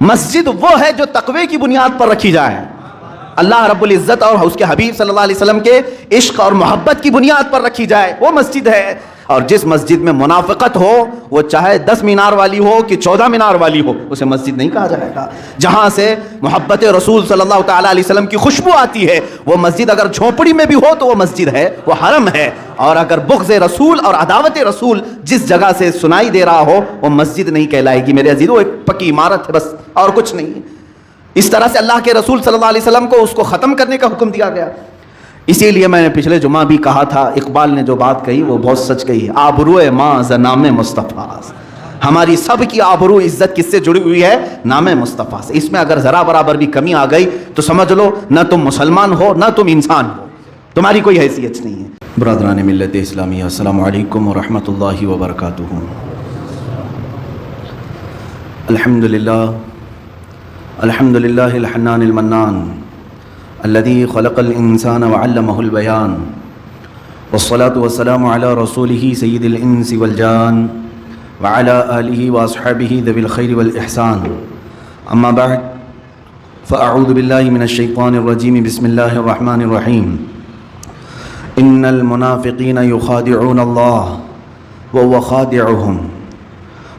مسجد وہ ہے جو تقوی کی بنیاد پر رکھی جائے، اللہ رب العزت اور اس کے حبیب صلی اللہ علیہ وسلم کے عشق اور محبت کی بنیاد پر رکھی جائے، وہ مسجد ہے۔ اور جس مسجد میں منافقت ہو، وہ چاہے 10 مینار والی ہو کہ 14 مینار والی ہو، اسے مسجد نہیں کہا جائے گا۔ جہاں سے محبت رسول صلی اللہ تعالیٰ علیہ وسلم کی خوشبو آتی ہے، وہ مسجد اگر جھونپڑی میں بھی ہو تو وہ مسجد ہے، وہ حرم ہے۔ اور اگر بغض رسول اور عداوت رسول جس جگہ سے سنائی دے رہا ہو، وہ مسجد نہیں کہلائے گی میرے عزیزو، ایک پکی عمارت ہے بس، اور کچھ نہیں۔ اس طرح سے اللہ کے رسول صلی اللہ علیہ وسلم کو اس کو ختم کرنے کا حکم دیا گیا۔ اسی لیے میں نے پچھلے جمعہ بھی کہا تھا، اقبال نے جو بات کہی وہ بہت سچ کہی ہے، آبروئے ماں ز نام مصطفیٰ، ہماری سب کی آبرو عزت کس سے جڑی ہوئی ہے؟ نام مصطفیٰ سے۔ اس میں اگر ذرا برابر بھی کمی آ گئی تو سمجھ لو نہ تم مسلمان ہو نہ تم انسان ہو، تمہاری کوئی حیثیت نہیں ہے۔ برادران ملت اسلامیہ، السلام علیکم ورحمۃ اللہ وبرکاتہ۔ الحمدللہ الحمدللہ الحنان المنان الذي خلق الإنسان وعلمه البيان، والصلاة والسلام على رسوله سيد الإنس والجان وعلى آله وأصحابه ذوي الخير والإحسان، أما بعد فأعوذ بالله من الشيطان الرجيم، بسم الله الرحمن الرحيم۔ إن المنافقين يخادعون الله وهو خادعهم،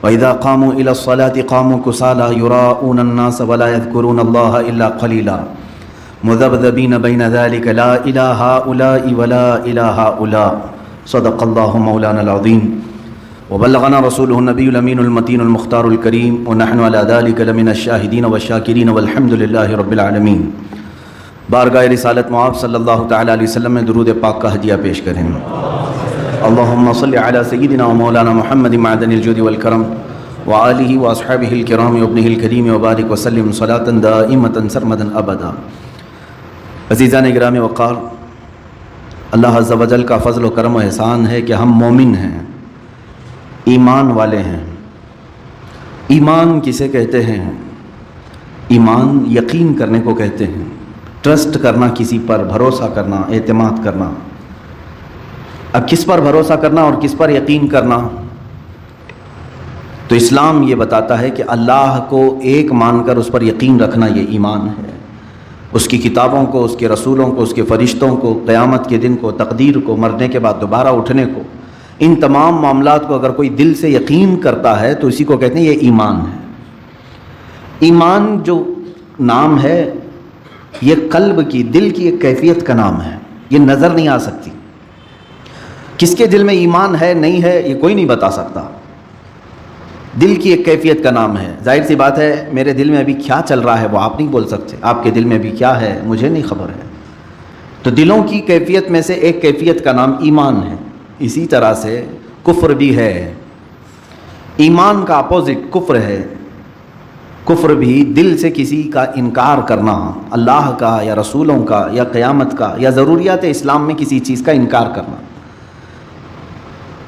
وإذا قاموا إلى الصلاة قاموا كسالى يراءون الناس ولا يذكرون الله إلا قليلا، مذبذبین بین ذلک لا الہ ہؤلاء ولا الہ ہؤلاء، صدق اللہ مولانا العظیم وبلغنا رسولہ النبی الامین المتین المختار الکریم، ونحن علی ذلک لمن الشاہدین والشاکرین والحمد للہ رب العالمین۔ بارگاہ رسالت معاب صلی اللہ تعالی علیہ وسلم میں درود پاک کا ہدیہ پیش کریں۔ اللہم صل علی سیدنا و مولانا محمد معدن الجود والکرم وآلہ واصحابہ الکرام وابنہ الکریم وبارک وسلم صلاة دائمة سرمدا ابدا۔ عزیزان گرامی وقار، اللہ عز و جل کا فضل و کرم و احسان ہے کہ ہم مومن ہیں، ایمان والے ہیں۔ ایمان کسے کہتے ہیں؟ ایمان یقین کرنے کو کہتے ہیں، ٹرسٹ کرنا، کسی پر بھروسہ کرنا، اعتماد کرنا۔ اب کس پر بھروسہ کرنا اور کس پر یقین کرنا؟ تو اسلام یہ بتاتا ہے کہ اللہ کو ایک مان کر اس پر یقین رکھنا، یہ ایمان ہے۔ اس کی کتابوں کو، اس کے رسولوں کو، اس کے فرشتوں کو، قیامت کے دن کو، تقدیر کو، مرنے کے بعد دوبارہ اٹھنے کو، ان تمام معاملات کو اگر کوئی دل سے یقین کرتا ہے تو اسی کو کہتے ہیں یہ ایمان ہے۔ ایمان جو نام ہے یہ قلب کی، دل کی ایک کیفیت کا نام ہے، یہ نظر نہیں آ سکتی۔ کس کے دل میں ایمان ہے نہیں ہے یہ کوئی نہیں بتا سکتا، دل کی ایک کیفیت کا نام ہے۔ ظاہر سی بات ہے میرے دل میں ابھی کیا چل رہا ہے وہ آپ نہیں بول سکتے، آپ کے دل میں ابھی کیا ہے مجھے نہیں خبر ہے۔ تو دلوں کی کیفیت میں سے ایک کیفیت کا نام ایمان ہے۔ اسی طرح سے کفر بھی ہے، ایمان کا اپوزٹ کفر ہے۔ کفر بھی دل سے کسی کا انکار کرنا، اللہ کا یا رسولوں کا یا قیامت کا یا ضروریات اسلام میں کسی چیز کا انکار کرنا،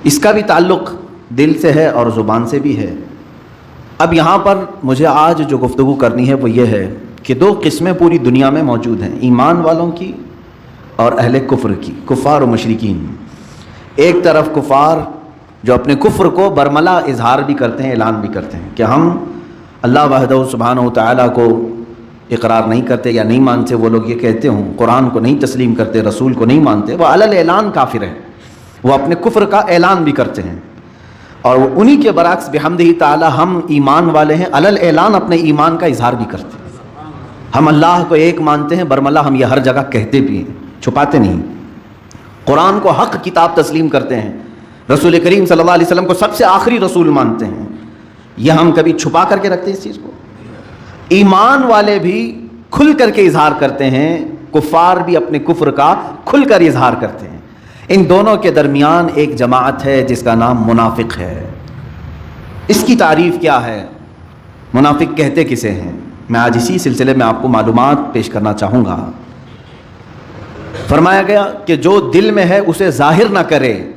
اس کا بھی تعلق دل سے ہے اور زبان سے بھی ہے۔ اب یہاں پر مجھے آج جو گفتگو کرنی ہے وہ یہ ہے کہ دو قسمیں پوری دنیا میں موجود ہیں، ایمان والوں کی اور اہل کفر کی، کفار و مشرکین۔ ایک طرف کفار جو اپنے کفر کو برملا اظہار بھی کرتے ہیں، اعلان بھی کرتے ہیں کہ ہم اللہ وحدہ سبحانہ و تعالیٰ کو اقرار نہیں کرتے یا نہیں مانتے، وہ لوگ یہ کہتے ہوں، قرآن کو نہیں تسلیم کرتے، رسول کو نہیں مانتے، وہ علی الاعلان کافر ہیں، وہ اپنے کفر کا اعلان بھی کرتے ہیں۔ اور انہی کے برعکس بحمدہ تعالی ہم ایمان والے ہیں، علی الاعلان اپنے ایمان کا اظہار بھی کرتے ہیں۔ ہم اللہ کو ایک مانتے ہیں، برملا ہم یہ ہر جگہ کہتے بھی ہیں، چھپاتے نہیں۔ قرآن کو حق کتاب تسلیم کرتے ہیں، رسول کریم صلی اللہ علیہ وسلم کو سب سے آخری رسول مانتے ہیں، یہ ہم کبھی چھپا کر کے رکھتے ہیں اس چیز کو؟ ایمان والے بھی کھل کر کے اظہار کرتے ہیں، کفار بھی اپنے کفر کا کھل کر اظہار کرتے ہیں۔ ان دونوں کے درمیان ایک جماعت ہے جس کا نام منافق ہے۔ اس کی تعریف کیا ہے؟ منافق کہتے کسے ہیں؟ میں آج اسی سلسلے میں آپ کو معلومات پیش کرنا چاہوں گا۔ فرمایا گیا کہ جو دل میں ہے اسے ظاہر نہ کرے،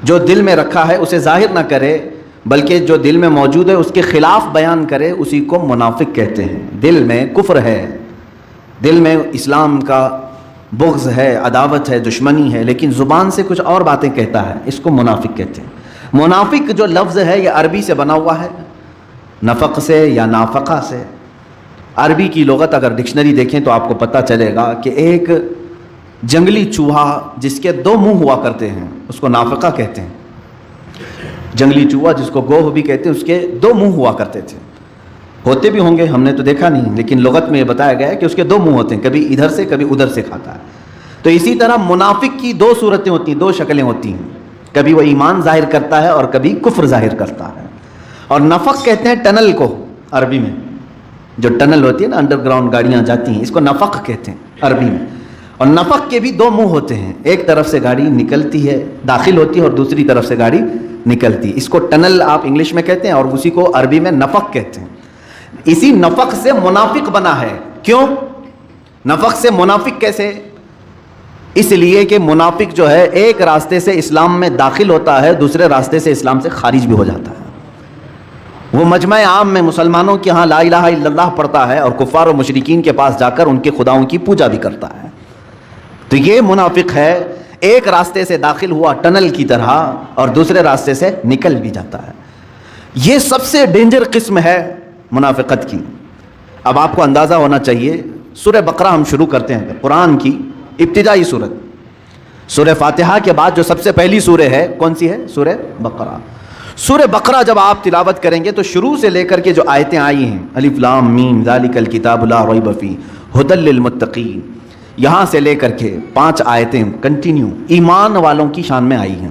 جو دل میں رکھا ہے اسے ظاہر نہ کرے، بلکہ جو دل میں موجود ہے اس کے خلاف بیان کرے، اسی کو منافق کہتے ہیں۔ دل میں کفر ہے، دل میں اسلام کا بغض ہے، عداوت ہے، دشمنی ہے، لیکن زبان سے کچھ اور باتیں کہتا ہے، اس کو منافق کہتے ہیں۔ منافق جو لفظ ہے یہ عربی سے بنا ہوا ہے، نفق سے یا نافقہ سے. عربی کی لغت اگر ڈکشنری دیکھیں تو آپ کو پتہ چلے گا کہ ایک جنگلی چوہا جس کے 2 منہ ہوا کرتے ہیں اس کو نافقہ کہتے ہیں. جنگلی چوہا جس کو گوہ بھی کہتے ہیں اس کے 2 منہ ہوا کرتے تھے. ہوتے بھی ہوں گے, ہم نے تو دیکھا نہیں, لیکن لغت میں یہ بتایا گیا ہے کہ اس کے 2 منہ ہوتے ہیں, کبھی ادھر سے کبھی ادھر سے کھاتا ہے. تو اسی طرح منافق کی 2 صورتیں ہوتی ہیں, 2 شکلیں ہوتی ہیں, کبھی وہ ایمان ظاہر کرتا ہے اور کبھی کفر ظاہر کرتا ہے. اور نفق کہتے ہیں ٹنل کو عربی میں, جو ٹنل ہوتی ہے نا انڈر گراؤنڈ گاڑیاں جاتی ہیں, اس کو نفق کہتے ہیں عربی میں. اور نفق کے بھی 2 منہ ہوتے ہیں, ایک طرف سے گاڑی نکلتی ہے, داخل ہوتی ہے, اور دوسری طرف سے گاڑی نکلتی ہے. اس کو ٹنل آپ انگلش میں کہتے ہیں اور اسی کو عربی میں نفق کہتے ہیں. اسی نفق سے منافق بنا ہے. کیوں نفق سے منافق کیسے؟ اس لیے کہ منافق جو ہے ایک راستے سے اسلام میں داخل ہوتا ہے, دوسرے راستے سے اسلام سے خارج بھی ہو جاتا ہے. وہ مجمع عام میں مسلمانوں کے ہاں لا الہ الا اللہ پڑھتا ہے اور کفار و مشرکین کے پاس جا کر ان کے خداؤں کی پوجا بھی کرتا ہے. تو یہ منافق ہے, ایک راستے سے داخل ہوا ٹنل کی طرح اور دوسرے راستے سے نکل بھی جاتا ہے. یہ سب سے ڈینجر قسم ہے منافقت کی. اب آپ کو اندازہ ہونا چاہیے, سورہ بقرہ ہم شروع کرتے ہیں, قرآن کی ابتدائی سورت. سورہ فاتحہ کے بعد جو سب سے پہلی سورہ ہے کون سی ہے؟ سورہ بقرہ. سورہ بقرہ جب آپ تلاوت کریں گے تو شروع سے لے کر کے جو آیتیں آئی ہیں, الف لام میم ذالک الکتاب لا ریب فیہ ھدی للمتقین, یہاں سے لے کر کے 5 آیتیں کنٹینیو ایمان والوں کی شان میں آئی ہیں.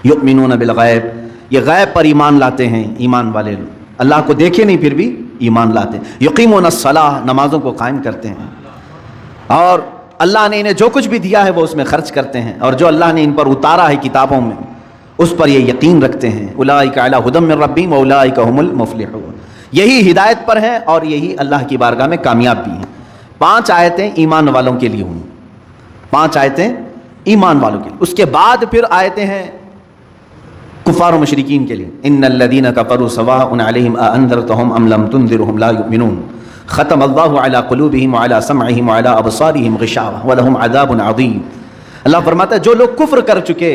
یؤمنون بالغیب, یہ غیب پر ایمان لاتے ہیں ایمان والے لوگ, اللہ کو دیکھے نہیں پھر بھی ایمان لاتے ہیں. یقیمون الصلاۃ, نمازوں کو قائم کرتے ہیں, اور اللہ نے انہیں جو کچھ بھی دیا ہے وہ اس میں خرچ کرتے ہیں, اور جو اللہ نے ان پر اتارا ہے کتابوں میں اس پر یہ یقین رکھتے ہیں. اولئک علی ھدی من ربہم واولئک ھم المفلحون, یہی ہدایت پر ہیں اور یہی اللہ کی بارگاہ میں کامیاب بھی ہیں. 5 آیتیں ایمان والوں کے لیے ہوئیں, 5 آیتیں ایمان والوں کے لیے. اس کے بعد پھر آیتیں ہیں کفار و مشرکین کے لیے. ان الذین کفروا سواء علیہم اانذرتہم ام لم تنذرہم لا یؤمنون ختم اللہ علی قلوبہم وعلی سمعہم وعلی ابصارہم غشاوہ ولہم عذاب عظیم. اللہ فرماتا ہے جو لوگ کفر کر چکے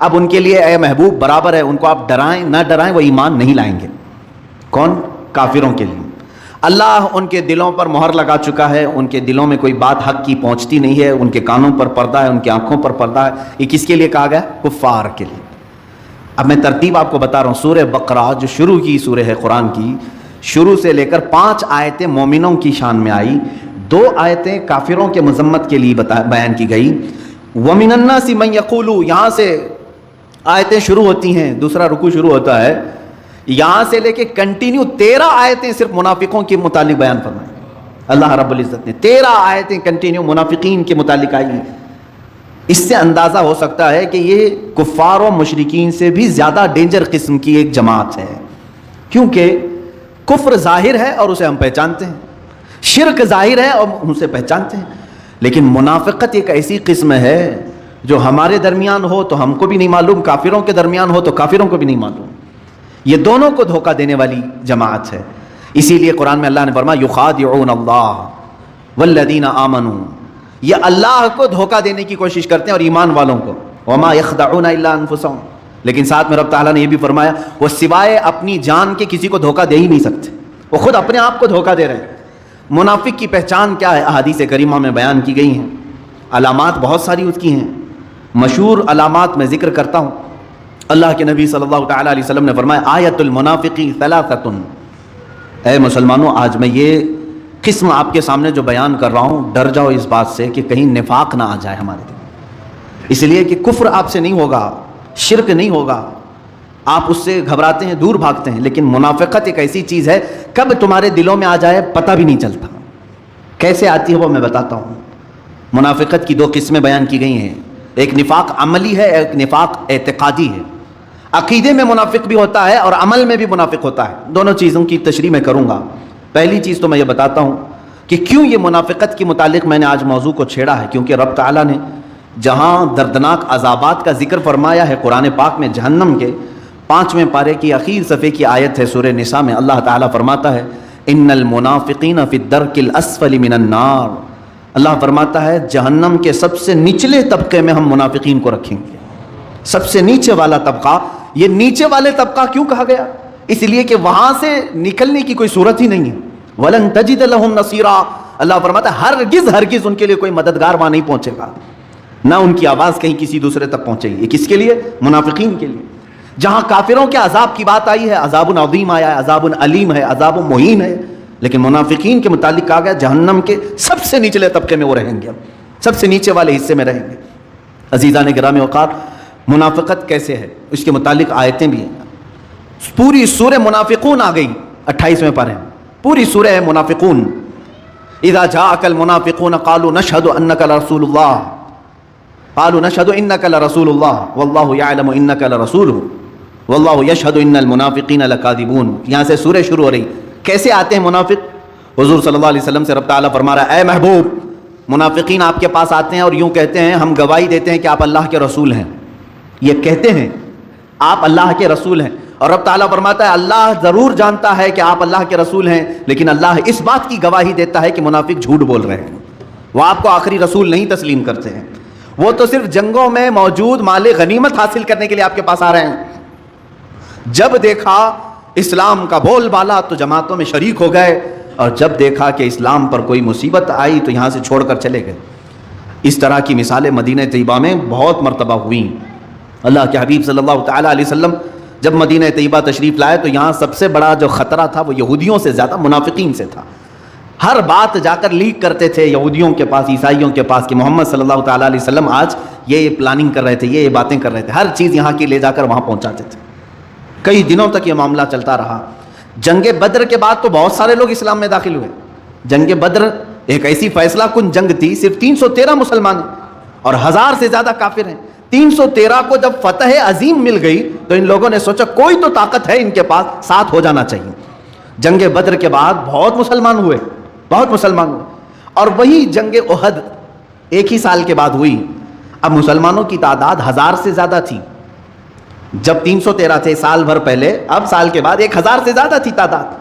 اب ان کے لیے اے محبوب برابر ہے, ان کو آپ ڈرائیں نہ ڈرائیں وہ ایمان نہیں لائیں گے. کون؟ کافروں کے لیے. اللہ ان کے دلوں پر مہر لگا چکا ہے, ان کے دلوں میں کوئی بات حق کی پہنچتی نہیں ہے, ان کے کانوں پر پردہ ہے, ان کی آنکھوں پر پردہ ہے. یہ کس کے لیے کہا گیا؟ کفار کے لیے. اب میں ترتیب آپ کو بتا رہا ہوں. سورہ بقرہ جو شروع کی سورہ ہے قرآن کی, شروع سے لے کر 5 آیتیں مومنوں کی شان میں آئی, 2 آیتیں کافروں کے مذمت کے لیے بیان کی گئی. وَمِنَ النَّاسِ مَن يَقُولُ, یہاں سے آیتیں شروع ہوتی ہیں, دوسرا رکوع شروع ہوتا ہے. یہاں سے لے کے کنٹینیو 13 آیتیں صرف منافقوں کے متعلق بیان فرمائیں. اللہ رب العزت نے 13 آیتیں کنٹینیو منافقین کے متعلق آئی ہیں. اس سے اندازہ ہو سکتا ہے کہ یہ کفار و مشرکین سے بھی زیادہ ڈینجر قسم کی ایک جماعت ہے, کیونکہ کفر ظاہر ہے اور اسے ہم پہچانتے ہیں, شرک ظاہر ہے اور ہم اسے پہچانتے ہیں, لیکن منافقت ایک ایسی قسم ہے جو ہمارے درمیان ہو تو ہم کو بھی نہیں معلوم, کافروں کے درمیان ہو تو کافروں کو بھی نہیں معلوم. یہ دونوں کو دھوکہ دینے والی جماعت ہے. اسی لیے قرآن میں اللہ نے فرمایا یخادعون اللہ والذین آمنوا, یہ اللہ کو دھوکہ دینے کی کوشش کرتے ہیں اور ایمان والوں کو. وما یخدعون الا انفسهم, لیکن ساتھ میں رب تعالیٰ نے یہ بھی فرمایا وہ سوائے اپنی جان کے کسی کو دھوکہ دے ہی نہیں سکتے, وہ خود اپنے آپ کو دھوکہ دے رہے ہیں. منافق کی پہچان کیا ہے؟ احادیث کریمہ میں بیان کی گئی ہیں, علامات بہت ساری اس کی ہیں. مشہور علامات میں ذکر کرتا ہوں. اللہ کے نبی صلی اللہ تعالیٰ علیہ وسلم نے فرمایا آیت المنافقی ثلاثۃ, اے مسلمانوں آج میں یہ قسم آپ کے سامنے جو بیان کر رہا ہوں ڈر جاؤ اس بات سے کہ کہیں نفاق نہ آ جائے ہمارے دل, اس لیے کہ کفر آپ سے نہیں ہوگا, شرک نہیں ہوگا, آپ اس سے گھبراتے ہیں, دور بھاگتے ہیں, لیکن منافقت ایک ایسی چیز ہے کب تمہارے دلوں میں آ جائے پتہ بھی نہیں چلتا. کیسے آتی ہے وہ میں بتاتا ہوں. منافقت کی 2 قسمیں بیان کی گئی ہیں, ایک نفاق عملی ہے, ایک نفاق اعتقادی ہے. عقیدے میں منافق بھی ہوتا ہے اور عمل میں بھی منافق ہوتا ہے. دونوں چیزوں کی تشریح میں کروں گا. پہلی چیز تو میں یہ بتاتا ہوں کہ کیوں یہ منافقت کے متعلق میں نے آج موضوع کو چھیڑا ہے, کیونکہ رب تعالیٰ نے جہاں دردناک عذابات کا ذکر فرمایا ہے قرآن پاک میں, جہنم کے 5ویں پارے کی اخیر صفحے کی آیت ہے سورہ نساء میں, اللہ تعالیٰ فرماتا ہے ان المنافقین فی الدرک الاسفل من النار, اللہ فرماتا ہے جہنم کے سب سے نچلے طبقے میں ہم منافقین کو رکھیں گے. سب سے نیچے والا طبقہ, یہ نیچے والے طبقہ کیوں کہا گیا؟ اس لیے کہ وہاں سے نکلنے کی کوئی صورت ہی نہیں ہے. وَلَن تَجِدَ لَهُمْ نَصِيرًا, اللہ فرماتا ہے ہرگز ان کے لیے کوئی مددگار وہاں نہیں پہنچے گا, نہ ان کی آواز کہیں کسی دوسرے تک پہنچے گی. یہ کس کے لیے؟ منافقین کے لیے. جہاں کافروں کے عذاب کی بات آئی ہے, عذاب عظیم آیا ہے, عذاب علیم ہے, عذاب مہین ہے, لیکن منافقین کے متعلق کہا گیا جہنم کے سب سے نچلے طبقے میں وہ رہیں گے, سب سے نیچے والے حصے میں رہیں گے. عزیزان گرامی اوقات, منافقت کیسے ہے اس کے متعلق آیتیں بھی ہیں. پوری سورہ منافقون آ گئی, 28ویں پارے میں پوری سورہ ہے منافقون. اذا جاءك المنافقون قالوا نشهد انك لرسول الله قالوا نشهد انك لرسول الله والله يعلم انك لرسوله والله يشهد ان المنافقين لكاذبون. یہاں سے سورہ شروع ہو رہی. کیسے آتے ہیں منافق؟ حضور صلی اللہ علیہ وسلم سے رب تعالیٰ فرما رہا ہے, اے محبوب, منافقین آپ کے پاس آتے ہیں اور یوں کہتے ہیں ہم گواہی دیتے ہیں کہ آپ اللہ کے رسول ہیں. یہ کہتے ہیں آپ اللہ کے رسول ہیں, اور رب تعالیٰ فرماتا ہے اللہ ضرور جانتا ہے کہ آپ اللہ کے رسول ہیں, لیکن اللہ اس بات کی گواہی دیتا ہے کہ منافق جھوٹ بول رہے ہیں. وہ آپ کو آخری رسول نہیں تسلیم کرتے ہیں, وہ تو صرف جنگوں میں موجود مال غنیمت حاصل کرنے کے لیے آپ کے پاس آ رہے ہیں. جب دیکھا اسلام کا بول بالا تو جماعتوں میں شریک ہو گئے, اور جب دیکھا کہ اسلام پر کوئی مصیبت آئی تو یہاں سے چھوڑ کر چلے گئے. اس طرح کی مثالیں مدینہ طیبہ میں بہت مرتبہ ہوئیں. اللہ کے حبیب صلی اللہ تعالیٰ علیہ وسلم جب مدینہ طیبہ تشریف لائے تو یہاں سب سے بڑا جو خطرہ تھا وہ یہودیوں سے زیادہ منافقین سے تھا. ہر بات جا کر لیک کرتے تھے یہودیوں کے پاس, عیسائیوں کے پاس, کہ محمد صلی اللہ تعالیٰ علیہ وسلم آج یہ پلاننگ کر رہے تھے, یہ باتیں کر رہے تھے. ہر چیز یہاں کی لے جا کر وہاں پہنچاتے تھے. کئی دنوں تک یہ معاملہ چلتا رہا. جنگ بدر کے بعد تو بہت سارے لوگ اسلام میں داخل ہوئے. جنگ بدر ایک ایسی فیصلہ کن جنگ تھی, صرف 313 مسلمان اور 1000 سے زیادہ کافر ہیں. 313 کو جب فتح عظیم مل گئی تو ان لوگوں نے سوچا کوئی تو طاقت ہے ان کے پاس, ساتھ ہو جانا چاہیے. جنگ بدر کے بعد بہت مسلمان ہوئے. اور وہی جنگ احد ایک ہی سال کے بعد ہوئی. اب مسلمانوں کی تعداد 1000 سے زیادہ تھی. جب 313 تھے سال بھر پہلے, اب سال کے بعد 1000 سے زیادہ تھی تعداد.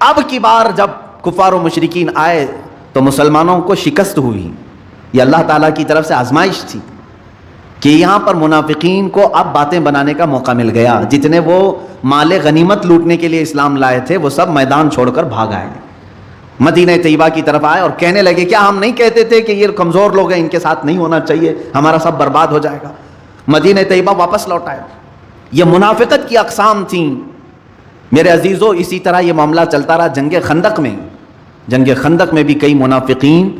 اب کی بار جب کفار و مشرکین آئے تو مسلمانوں کو شکست ہوئی. یہ اللہ تعالیٰ کی طرف سے آزمائش تھی کہ یہاں پر منافقین کو اب باتیں بنانے کا موقع مل گیا. جتنے وہ مال غنیمت لوٹنے کے لیے اسلام لائے تھے وہ سب میدان چھوڑ کر بھاگ آئے, مدینہ طیبہ کی طرف آئے اور کہنے لگے کیا ہم نہیں کہتے تھے کہ یہ کمزور لوگ ہیں, ان کے ساتھ نہیں ہونا چاہیے, ہمارا سب برباد ہو جائے گا. مدینہ طیبہ واپس لوٹ آئے. یہ منافقت کی اقسام تھیں میرے عزیزو. اسی طرح یہ معاملہ چلتا رہا جنگ خندق میں. جنگ خندق میں بھی کئی منافقین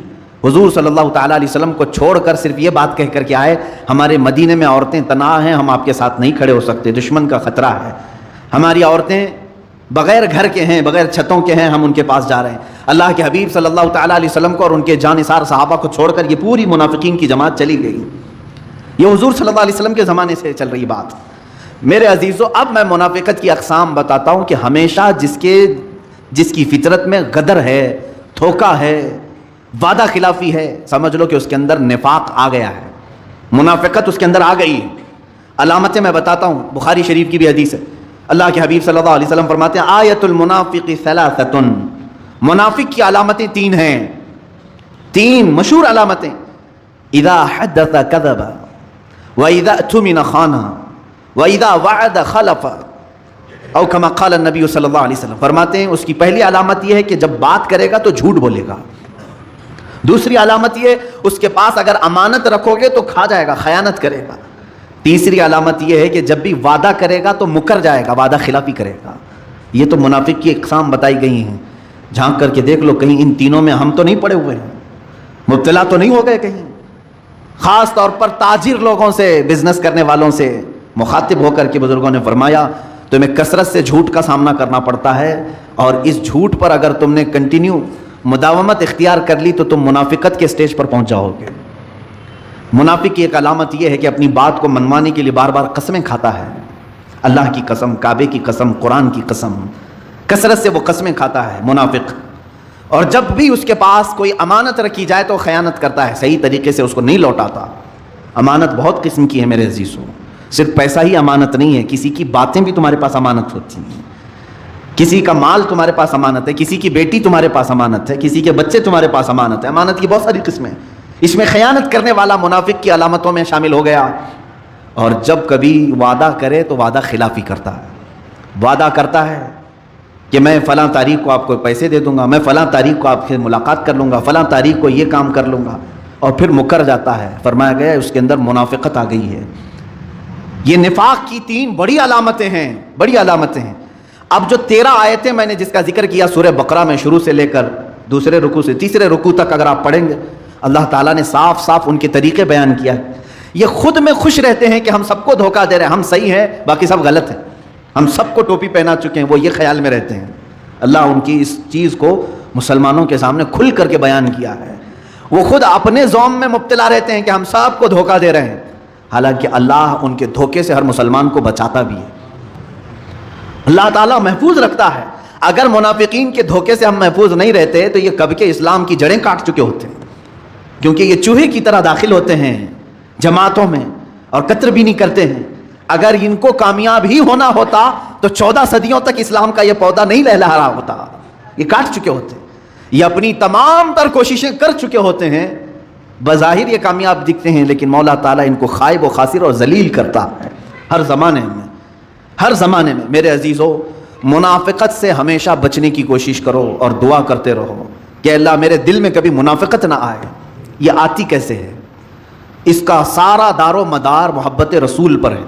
حضور صلی اللہ تعالیٰ علیہ وسلم کو چھوڑ کر صرف یہ بات کہہ کر کے آئے ہمارے مدینے میں عورتیں تنہا ہیں, ہم آپ کے ساتھ نہیں کھڑے ہو سکتے, دشمن کا خطرہ ہے, ہماری عورتیں بغیر گھر کے ہیں, بغیر چھتوں کے ہیں, ہم ان کے پاس جا رہے ہیں. اللہ کے حبیب صلی اللہ تعالیٰ علیہ وسلم کو اور ان کے جانثار صحابہ کو چھوڑ کر یہ پوری منافقین کی جماعت چلی گئی. یہ حضور صلی اللہ علیہ وسلم کے زمانے سے چل رہی بات. میرے عزیزو, اب میں منافقت کی اقسام بتاتا ہوں کہ ہمیشہ جس کی فطرت میں غدر ہے, دھوکہ ہے, وعدہ خلافی ہے, سمجھ لو کہ اس کے اندر نفاق آ گیا ہے, منافقت اس کے اندر آ گئی. علامتیں میں بتاتا ہوں, بخاری شریف کی بھی حدیث ہے. اللہ کے حبیب صلی اللہ علیہ وسلم فرماتے ہیں آیت المنافق ثلاثۃ, منافق کی علامتیں 3 ہیں, 3 مشہور علامتیں. اذا حدث کذب واذا اؤتمن خان واذا وعد خلف, او کما قال النبی صلی اللہ علیہ وسلم. فرماتے ہیں اس کی پہلی علامت یہ ہے کہ جب بات کرے گا تو جھوٹ بولے گا. دوسری علامت یہ, اس کے پاس اگر امانت رکھو گے تو کھا جائے گا, خیانت کرے گا. تیسری علامت یہ ہے کہ جب بھی وعدہ کرے گا تو مکر جائے گا, وعدہ خلافی کرے گا. یہ تو منافق کی اقسام بتائی گئی ہیں. جھانک کر کے دیکھ لو کہیں ان تینوں میں ہم تو نہیں پڑے ہوئے ہیں, مبتلا تو نہیں ہو گئے کہیں. خاص طور پر تاجر لوگوں سے, بزنس کرنے والوں سے مخاطب ہو کر کے بزرگوں نے فرمایا تمہیں کثرت سے جھوٹ کا سامنا کرنا پڑتا ہے, اور اس جھوٹ پر اگر تم نے کنٹینیو مداومت اختیار کر لی تو تم منافقت کے سٹیج پر پہنچ جاؤ گے. منافق کی ایک علامت یہ ہے کہ اپنی بات کو منوانے کے لیے بار بار قسمیں کھاتا ہے. اللہ کی قسم, کعبے کی قسم, قرآن کی قسم, کثرت سے وہ قسمیں کھاتا ہے منافق. اور جب بھی اس کے پاس کوئی امانت رکھی جائے تو خیانت کرتا ہے, صحیح طریقے سے اس کو نہیں لوٹاتا. امانت بہت قسم کی ہے میرے عزیزوں, صرف پیسہ ہی امانت نہیں ہے, کسی کی باتیں بھی تمہارے پاس امانت ہوتی ہیں, کسی کا مال تمہارے پاس امانت ہے, کسی کی بیٹی تمہارے پاس امانت ہے, کسی کے بچے تمہارے پاس امانت ہے. امانت کی بہت ساری قسمیں, اس میں خیانت کرنے والا منافق کی علامتوں میں شامل ہو گیا. اور جب کبھی وعدہ کرے تو وعدہ خلافی کرتا ہے. وعدہ کرتا ہے کہ میں فلاں تاریخ کو آپ کو پیسے دے دوں گا، میں فلاں تاریخ کو آپ سے ملاقات کر لوں گا، فلاں تاریخ کو یہ کام کر لوں گا، اور پھر مکر جاتا ہے۔ فرمایا گیا اس کے اندر منافقت آ گئی ہے۔ یہ نفاق کی 3 بڑی علامتیں ہیں، بڑی علامتیں ہیں۔ اب جو 13 آیتیں میں نے جس کا ذکر کیا سورہ بقرہ میں، شروع سے لے کر دوسرے رکوع سے تیسرے رکوع تک اگر آپ پڑھیں گے، اللہ تعالیٰ نے صاف صاف ان کے طریقے بیان کیا ہے۔ یہ خود میں خوش رہتے ہیں کہ ہم سب کو دھوکہ دے رہے ہیں، ہم صحیح ہیں باقی سب غلط ہیں، ہم سب کو ٹوپی پہنا چکے ہیں، وہ یہ خیال میں رہتے ہیں۔ اللہ ان کی اس چیز کو مسلمانوں کے سامنے کھل کر کے بیان کیا ہے۔ وہ خود اپنے زوم میں مبتلا رہتے ہیں کہ ہم سب کو دھوکہ دے رہے ہیں، حالانکہ اللہ ان کے دھوکے سے ہر مسلمان کو بچاتا بھی ہے۔ اللہ تعالیٰ محفوظ رکھتا ہے۔ اگر منافقین کے دھوکے سے ہم محفوظ نہیں رہتے تو یہ کب کے اسلام کی جڑیں کاٹ چکے ہوتے ہیں، کیونکہ یہ چوہے کی طرح داخل ہوتے ہیں جماعتوں میں اور قطر بھی نہیں کرتے ہیں۔ اگر ان کو کامیاب ہی ہونا ہوتا تو 14 صدیوں تک اسلام کا یہ پودا نہیں لہلہا ہوتا۔ یہ کاٹ چکے ہوتے ہیں، یہ اپنی تمام تر کوششیں کر چکے ہوتے ہیں، بظاہر یہ کامیاب دکھتے ہیں، لیکن مولا تعالیٰ ان کو خائب و خاسر اور ذلیل کرتا ہے ہر زمانے میں، ہر زمانے میں۔ میرے عزیزو، منافقت سے ہمیشہ بچنے کی کوشش کرو اور دعا کرتے رہو کہ اللہ میرے دل میں کبھی منافقت نہ آئے۔ یہ آتی کیسے ہے؟ اس کا سارا دار و مدار محبت رسول پر ہے۔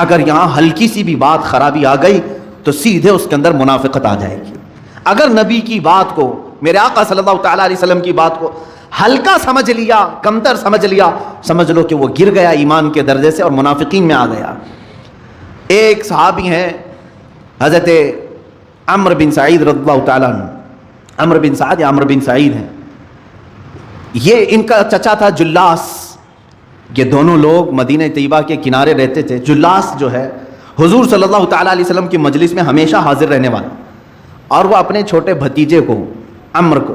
اگر یہاں ہلکی سی بھی بات خرابی آ گئی تو سیدھے اس کے اندر منافقت آ جائے گی۔ اگر نبی کی بات کو، میرے آقا صلی اللہ تعالیٰ علیہ وسلم کی بات کو ہلکا سمجھ لیا، کمتر سمجھ لیا، سمجھ لو کہ وہ گر گیا ایمان کے درجے سے اور منافقین میں آ گیا۔ ایک صحابی ہیں حضرت عمرو بن سعید رضی اللہ تعالیٰ عنہ، عمرو بن سعد یا عمرو بن سعید ہیں، یہ ان کا چچا تھا جلاس۔ یہ دونوں لوگ مدینہ طیبہ کے کنارے رہتے تھے۔ جلاس جو ہے حضور صلی اللہ تعالیٰ علیہ وسلم کی مجلس میں ہمیشہ حاضر رہنے والا، اور وہ اپنے چھوٹے بھتیجے کو عمرو کو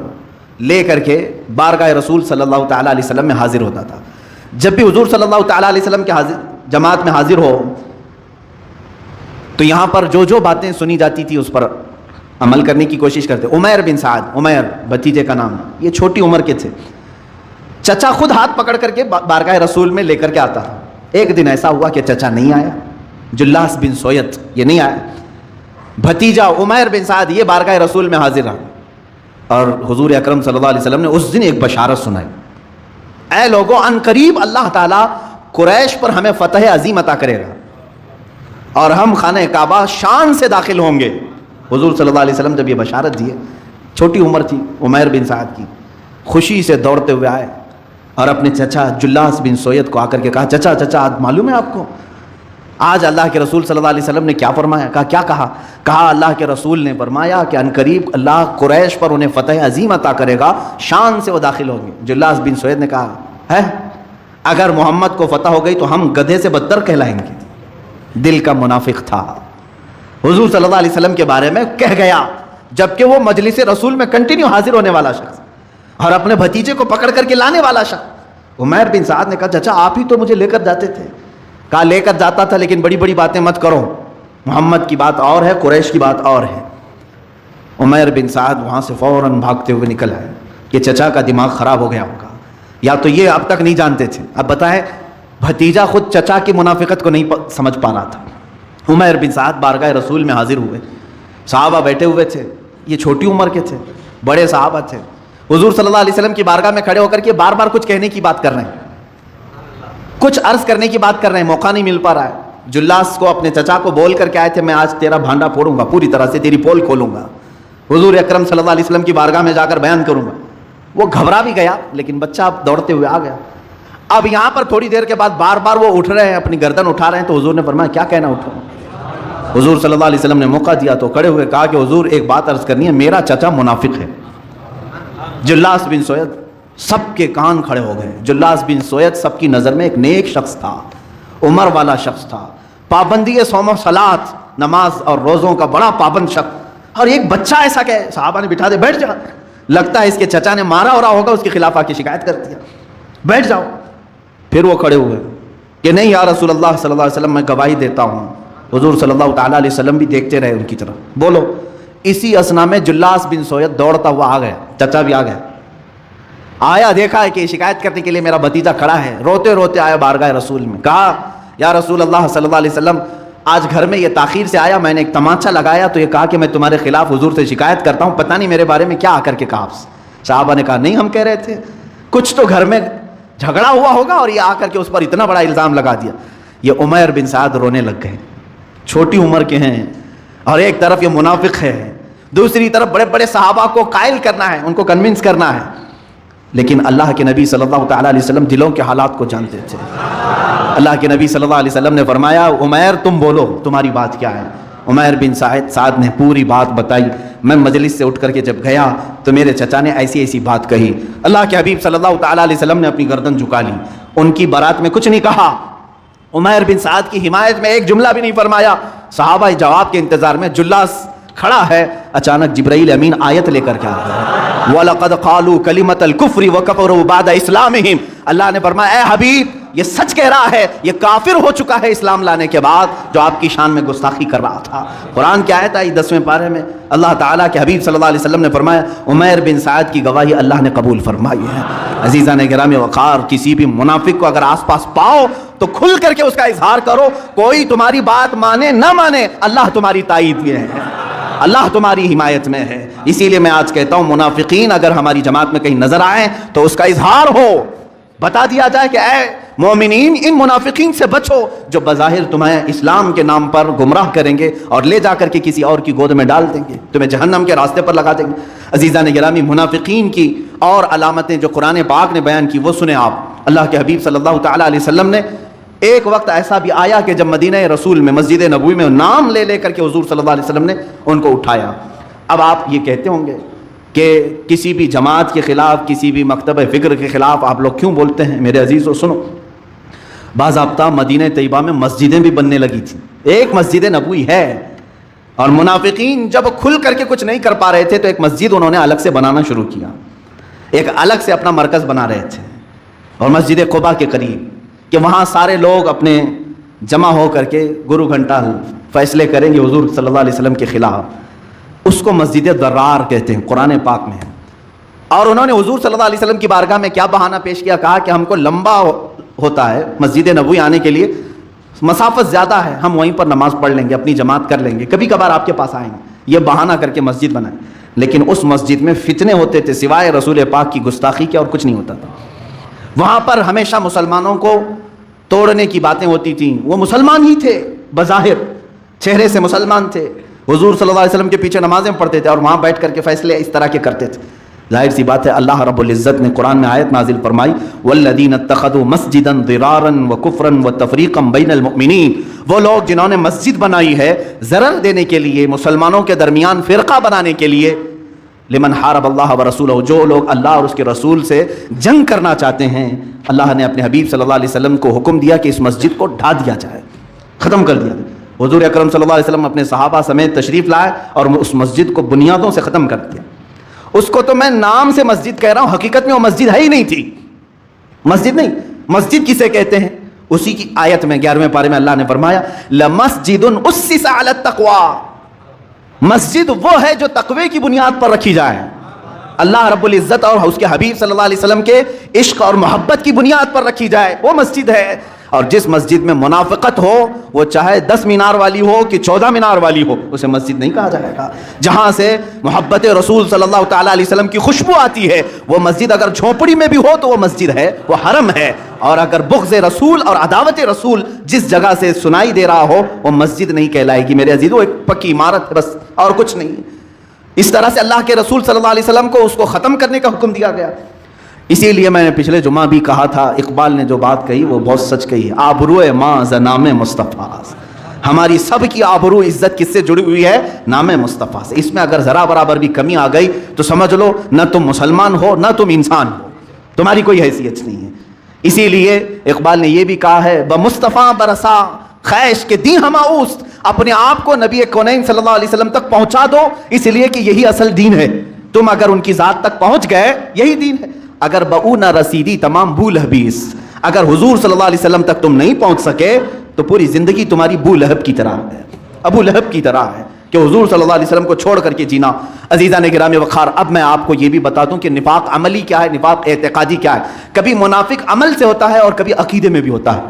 لے کر کے بارگاہ رسول صلی اللہ تعالیٰ علیہ وسلم میں حاضر ہوتا تھا۔ جب بھی حضور صلی اللہ تعالیٰ علیہ وسلم کے جماعت میں حاضر ہو تو یہاں پر جو جو باتیں سنی جاتی تھی اس پر عمل کرنے کی کوشش کرتے۔ عمیر بن سعد، عمیر بھتیجے کا نام، یہ چھوٹی عمر کے تھے۔ چچا خود ہاتھ پکڑ کر کے بارگاہ رسول میں لے کر کے آتا تھا۔ ایک دن ایسا ہوا کہ چچا نہیں آیا، جلاس بن سویت یہ نہیں آیا، بھتیجا عمیر بن سعد یہ بارگاہ رسول میں حاضر رہا، اور حضور اکرم صلی اللہ علیہ وسلم نے اس دن ایک بشارت سنائی، اے لوگوں ان قریب اللہ تعالیٰ قریش پر ہمیں فتح عظیم عطا کرے گا اور ہم خانہ کعبہ شان سے داخل ہوں گے۔ حضور صلی اللہ علیہ وسلم جب یہ بشارت دیے، چھوٹی عمر تھی عمیر بن سعد کی، خوشی سے دوڑتے ہوئے آئے اور اپنے چچا جلاس بن سویت کو آ کر کے کہا، چچا چچا معلوم ہے آپ کو آج اللہ کے رسول صلی اللہ علیہ وسلم نے کیا فرمایا؟ کہا کہا اللہ کے رسول نے فرمایا کہ ان قریب اللہ قریش پر انہیں فتح عظیم عطا کرے گا، شان سے وہ داخل ہوں گے۔ جلاس بن سویت نے کہا ہے اگر محمد کو فتح ہو گئی تو ہم گدھے سے بدتر کہلائیں گے۔ دل کا منافق تھا، حضور صلی اللہ علیہ وسلم کے بارے میں کہہ گیا، جبکہ وہ مجلس رسول میں کنٹینیو حاضر ہونے والا شخص اور اپنے بھتیجے کو پکڑ کر کے لانے والا شخص۔ عمیر بن سعد نے کہا چچا آپ ہی تو مجھے لے کر جاتے تھے۔ کہا لے کر جاتا تھا لیکن بڑی بڑی باتیں مت کرو، محمد کی بات اور ہے، قریش کی بات اور ہے۔ عمیر بن سعد وہاں سے فوراً بھاگتے ہوئے نکل آئے کہ چچا کا دماغ خراب ہو گیا ہوگا، یا تو یہ اب تک نہیں جانتے تھے۔ اب بتائیں بھتیجا خود چچا کی منافقت کو نہیں سمجھ پا رہا تھا۔ عمیر بن سعد بارگاہ رسول میں حاضر ہوئے، صحابہ بیٹھے ہوئے تھے، یہ چھوٹی عمر کے تھے، بڑے صحابہ تھے، حضور صلی اللہ علیہ وسلم کی بارگاہ میں کھڑے ہو کر کے بار بار کچھ کہنے کی بات کر رہے ہیں، کچھ عرض کرنے کی بات کر رہے ہیں، موقع نہیں مل پا رہا ہے۔ جلاس کو اپنے چچا کو بول کر کے آئے تھے میں آج تیرا بھانڈا پھوڑوں گا، پوری طرح سے تیری پول کھولوں گا، حضور اکرم صلی اللہ علیہ وسلم کی بارگاہ میں جا کر بیان کروں گا۔ وہ گھبرا بھی گیا لیکن بچہ اب دوڑتے ہوئے آ گیا۔ اب یہاں پر تھوڑی دیر کے بعد بار بار وہ اٹھ رہے ہیں، اپنی گردن اٹھا رہے ہیں، تو حضور نے فرمایا کیا کہنا اٹھو؟ حضور صلی اللہ علیہ وسلم نے موقع دیا تو کھڑے ہوئے کہا کہ حضور ایک بات عرض کرنی ہے، میرا چچا منافق ہے۔ جلاس بن سویت سب کے کان کھڑے ہو گئے۔ جلاس بن سویت سب کی نظر میں ایک نیک شخص تھا، عمر والا شخص تھا، پابندی صوم و صلات، نماز اور روزوں کا بڑا پابند شخص، اور ایک بچہ ایسا کہ صحابہ نے بٹھا دے، بیٹھ جا، لگتا ہے اس کے چچا نے مارا ہو رہا ہوگا، اس کے خلاف آ کے شکایت کر دیا، بیٹھ جاؤ۔ پھر وہ کھڑے ہوئے کہ نہیں یا رسول اللہ صلی اللہ علیہ وسلم میں گواہی دیتا ہوں۔ حضور صلی اللہ تعالیٰ علیہ وسلم بھی دیکھتے رہے ان کی طرف، بولو۔ اسی اسنا میں جلاس بن سویت دوڑتا ہوا آ گیا، چچا بھی آ گیا، آیا دیکھا ہے کہ شکایت کرنے کے لیے میرا بھتیجا کھڑا ہے، روتے روتے آیا بارگاہ رسول میں، کہا یا رسول اللہ صلی اللہ علیہ وسلم آج گھر میں یہ تاخیر سے آیا, میں نے ایک تماچا لگایا تو یہ کہا کہ میں تمہارے خلاف حضور سے شکایت کرتا ہوں, پتہ نہیں میرے بارے میں کیا آ کر کے کہا. صحابہ نے کہا نہیں, ہم کہہ رہے تھے کچھ تو گھر میں جھگڑا ہوا ہوگا اور یہ آ کر کے اس پر اتنا بڑا الزام لگا دیا. یہ عمیر بن سعد رونے لگ گئے, چھوٹی عمر کے ہیں, اور ایک طرف یہ منافق ہے, دوسری طرف بڑے بڑے صحابہ کو قائل کرنا ہے, ان کو کنونس کرنا ہے. لیکن اللہ کے نبی صلی اللہ تعالیٰ علیہ وسلم دلوں کے حالات کو جانتے تھے. اللہ کے نبی صلی اللہ علیہ وسلم نے فرمایا عمیر تم بولو تمہاری بات کیا ہے. عمیر بن سعد نے پوری بات بتائی. میں مجلس سے اٹھ کر کے جب گیا تو میرے چچا نے ایسی ایسی بات کہی. اللہ کے حبیب صلی اللہ تعالیٰ علیہ وسلم نے اپنی گردن جھکا لی, ان کی بارات میں کچھ نہیں کہا. عمیر بن سعد کی حمایت میں ایک جملہ بھی نہیں فرمایا. صحابہ جواب کے انتظار میں, جلاس کھڑا ہے. اچانک جبرائیل امین آیت لے کر کے آتا ہے, وَلَقَدْ قَالُوا كَلِمَةَ الْكُفْرِ وَكَفَرُوا بَعْدَ إِسْلَامِهِمْ. اللہ نے فرمایا اے حبیب یہ سچ کہہ رہا ہے, یہ کافر ہو چکا ہے اسلام لانے کے بعد جو آپ کی شان میں گستاخی کر رہا تھا. قرآن کی آیت آئی 10ویں پارے میں, اللہ تعالیٰ کے حبیب صلی اللہ علیہ وسلم نے فرمایا عمیر بن سعد کی گواہی اللہ نے قبول فرمائی ہے. عزیزان گرامی وقار, کسی بھی منافق کو اگر آس پاس پاؤ تو کھل کر کے اس کا اظہار کرو. کوئی تمہاری بات مانے نہ مانے, اللہ تمہاری تائید میں ہے, اللہ تمہاری حمایت میں ہے. اسی لیے میں آج کہتا ہوں منافقین اگر ہماری جماعت میں کہیں نظر آئیں تو اس کا اظہار ہو, بتا دیا جائے کہ اے مومنین ان منافقین سے بچو جو بظاہر تمہیں اسلام کے نام پر گمراہ کریں گے اور لے جا کر کے کسی اور کی گود میں ڈال دیں گے, تمہیں جہنم کے راستے پر لگا دیں گے. عزیزان گرامی منافقین کی اور علامتیں جو قرآن پاک نے بیان کی وہ سنیں آپ. اللہ کے حبیب صلی اللہ تعالیٰ علیہ وسلم نے ایک وقت ایسا بھی آیا کہ جب مدینہ رسول میں مسجد نبوی میں نام لے لے کر کے حضور صلی اللہ علیہ وسلم نے ان کو اٹھایا. اب آپ یہ کہتے ہوں گے کہ کسی بھی جماعت کے خلاف, کسی بھی مکتب فکر کے خلاف آپ لوگ کیوں بولتے ہیں؟ میرے عزیزو سنو, باضابطہ مدینہ طیبہ میں مسجدیں بھی بننے لگی تھیں, ایک مسجد نبوی ہے, اور منافقین جب کھل کر کے کچھ نہیں کر پا رہے تھے تو ایک مسجد انہوں نے الگ سے بنانا شروع کیا, ایک الگ سے اپنا مرکز بنا رہے تھے, اور مسجد قباء کے قریب کہ وہاں سارے لوگ اپنے جمع ہو کر کے گرو گھنٹہ فیصلے کریں گے حضور صلی اللہ علیہ وسلم کے خلاف. اس کو مسجد درار کہتے ہیں, قرآن پاک میں ہے. اور انہوں نے حضور صلی اللہ علیہ وسلم کی بارگاہ میں کیا بہانہ پیش کیا, کہا کہ ہم کو لمبا ہوتا ہے مسجد نبوی آنے کے لیے, مسافت زیادہ ہے, ہم وہیں پر نماز پڑھ لیں گے, اپنی جماعت کر لیں گے, کبھی کبھار آپ کے پاس آئیں گے. یہ بہانہ کر کے مسجد بنائیں. لیکن اس مسجد میں فتنے ہوتے تھے سوائے رسول پاک کی گستاخی کے اور کچھ نہیں ہوتا تھا. وہاں پر ہمیشہ مسلمانوں کو توڑنے کی باتیں ہوتی تھیں. وہ مسلمان ہی تھے, بظاہر چہرے سے مسلمان تھے, حضور صلی اللہ علیہ وسلم کے پیچھے نمازیں پڑھتے تھے اور وہاں بیٹھ کر کے فیصلے اس طرح کے کرتے تھے. ظاہر سی بات ہے اللہ رب العزت نے قرآن میں آیت نازل فرمائی والذین اتخذوا مسجدا ضرارا وکفرا وتفریقا بین المؤمنین, وہ لوگ جنہوں نے مسجد بنائی ہے ضرر دینے کے لیے, مسلمانوں کے درمیان فرقہ بنانے کے لیے, لمن حارب اللہ ورسولہ, جو لوگ اللہ اور اس کے رسول سے جنگ کرنا چاہتے ہیں, اللہ نے اپنے حبیب صلی اللہ علیہ وسلم کو حکم دیا کہ اس مسجد کو ڈھا دیا جائے, ختم کر دیا. حضور اکرم صلی اللہ علیہ وسلم اپنے صحابہ سمیت تشریف لائے اور اس مسجد کو بنیادوں سے ختم کر دیا. اس کو تو میں نام سے مسجد کہہ رہا ہوں, حقیقت میں وہ مسجد ہے ہی نہیں تھی. مسجد نہیں, مسجد کسے کہتے ہیں؟ اسی کی آیت میں 11ویں پارے میں اللہ نے فرمایا لَمَسْجِدٌ أُسِّسَ عَلَى التَّقْوَى, مسجد وہ ہے جو تقوی کی بنیاد پر رکھی جائے, اللہ رب العزت اور اس کے حبیب صلی اللہ علیہ وسلم کے عشق اور محبت کی بنیاد پر رکھی جائے, وہ مسجد ہے. اور جس مسجد میں منافقت ہو, وہ چاہے 10 مینار والی ہو کہ 14 مینار والی ہو, اسے مسجد نہیں کہا جائے گا. جہاں سے محبت رسول صلی اللہ تعالیٰ علیہ وسلم کی خوشبو آتی ہے, وہ مسجد اگر جھونپڑی میں بھی ہو تو وہ مسجد ہے, وہ حرم ہے. اور اگر بغض رسول اور عداوت رسول جس جگہ سے سنائی دے رہا ہو, وہ مسجد نہیں کہلائے گی. میرے عزیزو ایک پکی عمارت ہے بس, اور کچھ نہیں. اس طرح سے اللہ کے رسول صلی اللہ علیہ وسلم کو اس کو ختم کرنے کا حکم دیا گیا. اسی لیے میں نے پچھلے جمعہ بھی کہا تھا, اقبال نے جو بات کہی وہ بہت سچ کہی ہے. آبروئے ماں ز نام مصطفیٰ, ہماری سب کی آبرو عزت کس سے جڑی ہوئی ہے؟ نام مصطفیٰ سے. اس میں اگر ذرا برابر بھی کمی آ گئی تو سمجھ لو نہ تم مسلمان ہو نہ تم انسان ہو, تمہاری کوئی حیثیت نہیں ہے. اسی لیے اقبال نے یہ بھی کہا ہے بمصطفیٰ برسا خیش کے دی ہما اوست, اپنے آپ کو نبی کونین صلی اللہ علیہ وسلم تک پہنچا دو, اس لیے کہ یہی اصل دین ہے. تم اگر ان کی ذات تک پہنچ گئے یہی دین ہے. اگر بہو نہ رسیدی تمام بو لہبیس, اگر حضور صلی اللہ علیہ وسلم تک تم نہیں پہنچ سکے تو پوری زندگی تمہاری بو لہب کی طرح ہے, ابو لہب کی طرح ہے کہ حضور صلی اللہ علیہ وسلم کو چھوڑ کر کے جینا. عزیزان گرامی وقار, اب میں آپ کو یہ بھی بتا دوں کہ نفاق عملی کیا ہے, نفاق اعتقادی کیا ہے. کبھی منافق عمل سے ہوتا ہے اور کبھی عقیدے میں بھی ہوتا ہے.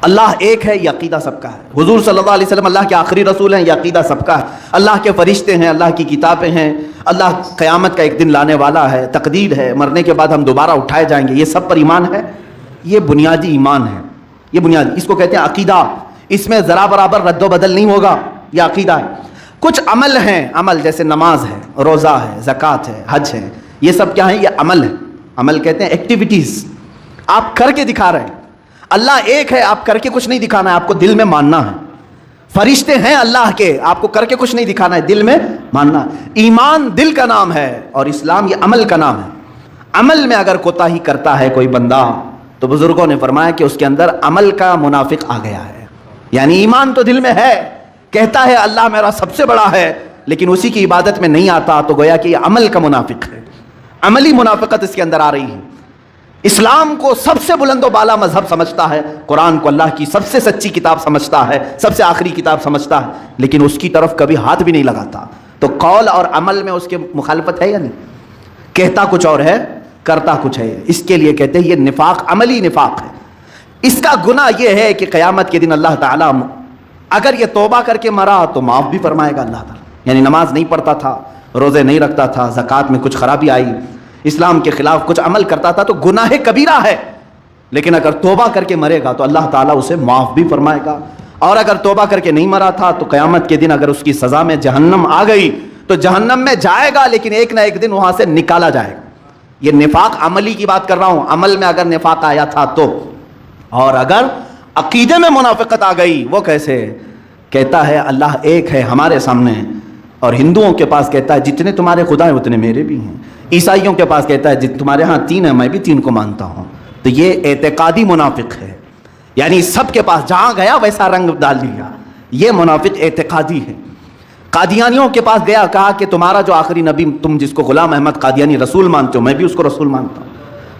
اللہ ایک ہے، یہ عقیدہ سب کا ہے۔ حضور صلی اللہ علیہ وسلم اللہ کے آخری رسول ہیں، یہ عقیدہ سب کا ہے۔ اللہ کے فرشتے ہیں، اللہ کی کتابیں ہیں، اللہ قیامت کا ایک دن لانے والا ہے، تقدیر ہے، مرنے کے بعد ہم دوبارہ اٹھائے جائیں گے، یہ سب پر ایمان ہے۔ یہ بنیادی ایمان ہے، یہ بنیادی، اس کو کہتے ہیں عقیدہ۔ اس میں ذرا برابر رد و بدل نہیں ہوگا، یہ عقیدہ ہے۔ کچھ عمل ہیں، عمل جیسے نماز ہے، روزہ ہے، زکوٰۃ ہے، حج ہے، یہ سب کیا ہے؟ یہ عمل ہے۔ عمل کہتے ہیں ایکٹیویٹیز، آپ کر کے دکھا رہے ہیں۔ اللہ ایک ہے، آپ کر کے کچھ نہیں دکھانا ہے، آپ کو دل میں ماننا ہے۔ فرشتے ہیں اللہ کے، آپ کو کر کے کچھ نہیں دکھانا ہے، دل میں ماننا ہے۔ ایمان دل کا نام ہے اور اسلام یہ عمل کا نام ہے۔ عمل میں اگر کوتاہی کرتا ہے کوئی بندہ تو بزرگوں نے فرمایا کہ اس کے اندر عمل کا منافق آ گیا ہے۔ یعنی ایمان تو دل میں ہے، کہتا ہے اللہ میرا سب سے بڑا ہے، لیکن اسی کی عبادت میں نہیں آتا، تو گویا کہ یہ عمل کا منافق ہے، عملی منافقت اس کے اندر آ رہی ہے۔ اسلام کو سب سے بلند و بالا مذہب سمجھتا ہے، قرآن کو اللہ کی سب سے سچی کتاب سمجھتا ہے، سب سے آخری کتاب سمجھتا ہے، لیکن اس کی طرف کبھی ہاتھ بھی نہیں لگاتا۔ تو قول اور عمل میں اس کے مخالفت ہے یا نہیں؟ کہتا کچھ اور ہے، کرتا کچھ ہے۔ اس کے لیے کہتے ہیں یہ نفاق، عملی نفاق ہے۔ اس کا گناہ یہ ہے کہ قیامت کے دن اللہ تعالیٰ اگر یہ توبہ کر کے مرا تو معاف بھی فرمائے گا اللہ تعالیٰ۔ یعنی نماز نہیں پڑھتا تھا، روزے نہیں رکھتا تھا، زکوٰۃ میں کچھ خرابی آئی، اسلام کے خلاف کچھ عمل کرتا تھا تو گناہ کبیرہ ہے، لیکن اگر توبہ کر کے مرے گا تو اللہ تعالیٰ اسے معاف بھی فرمائے گا۔ اور اگر توبہ کر کے نہیں مرا تھا تو قیامت کے دن اگر اس کی سزا میں جہنم آ گئی تو جہنم میں جائے گا، لیکن ایک نہ ایک دن وہاں سے نکالا جائے گا۔ یہ نفاق عملی کی بات کر رہا ہوں، عمل میں اگر نفاق آیا تھا تو۔ اور اگر عقیدے میں منافقت آ گئی، وہ کیسے؟ کہتا ہے اللہ ایک ہے ہمارے سامنے، اور ہندوؤں کے پاس کہتا ہے جتنے تمہارے خدا ہیں اتنے میرے بھی ہیں، عیسائیوں کے پاس کہتا ہے تمہارے ہاں 3 ہیں، میں بھی 3 کو مانتا ہوں۔ تو یہ اعتقادی منافق ہے، یعنی سب کے پاس جہاں گیا ویسا رنگ ڈال دیا، یہ منافق اعتقادی ہے۔ قادیانیوں کے پاس گیا، کہا کہ تمہارا جو آخری نبی تم جس کو غلام احمد قادیانی رسول مانتے ہو، میں بھی اس کو رسول مانتا ہوں،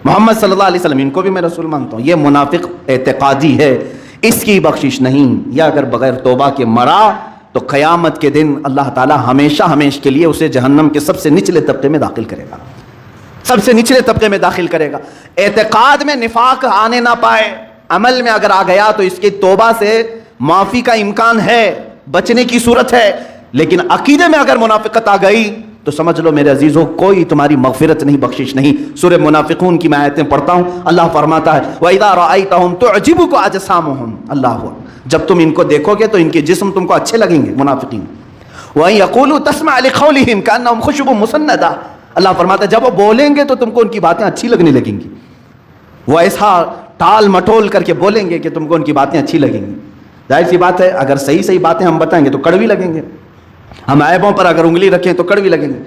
محمد صلی اللہ علیہ وسلم ان کو بھی میں رسول مانتا ہوں۔ یہ منافق اعتقادی ہے، اس کی بخشش نہیں۔ یا اگر بغیر توبہ کے مرا تو قیامت کے دن اللہ تعالیٰ ہمیشہ ہمیشہ کے لیے اسے جہنم کے سب سے نچلے طبقے میں داخل کرے گا، سب سے نچلے طبقے میں داخل کرے گا۔ اعتقاد میں نفاق آنے نہ پائے، عمل میں اگر آ گیا تو اس کی توبہ سے معافی کا امکان ہے، بچنے کی صورت ہے، لیکن عقیدے میں اگر منافقت آ گئی تو سمجھ لو میرے عزیزوں کوئی تمہاری مغفرت نہیں، بخشش نہیں۔ سورہ منافقون کی میں آیتیں پڑھتا ہوں، اللہ فرماتا ہے وَإِذَا رَأَيْتَهُمْ تُعْجِبُكَ أَجْسَامُهُمْ، اللہ جب تم ان کو دیکھو گے تو ان کے جسم تم کو اچھے لگیں گے، منافقین۔ وَإِن يَقُولُوا تَسْمَعْ لِقَوْلِهِمْ كَأَنَّهُمْ خُشُبٌ مُّسَنَّدَةٌ، اللہ فرماتا ہے جب وہ بولیں گے تو تم کو ان کی باتیں اچھی لگنے لگیں گی، وہ ایسا ٹال مٹول کر کے بولیں گے کہ تم کو ان کی باتیں اچھی لگیں گی۔ ظاہر سی بات ہے اگر صحیح صحیح باتیں ہم بتائیں گے تو کڑوی لگیں گے، ہم عیبوں پر اگر انگلی رکھیں تو کڑوی لگیں گے،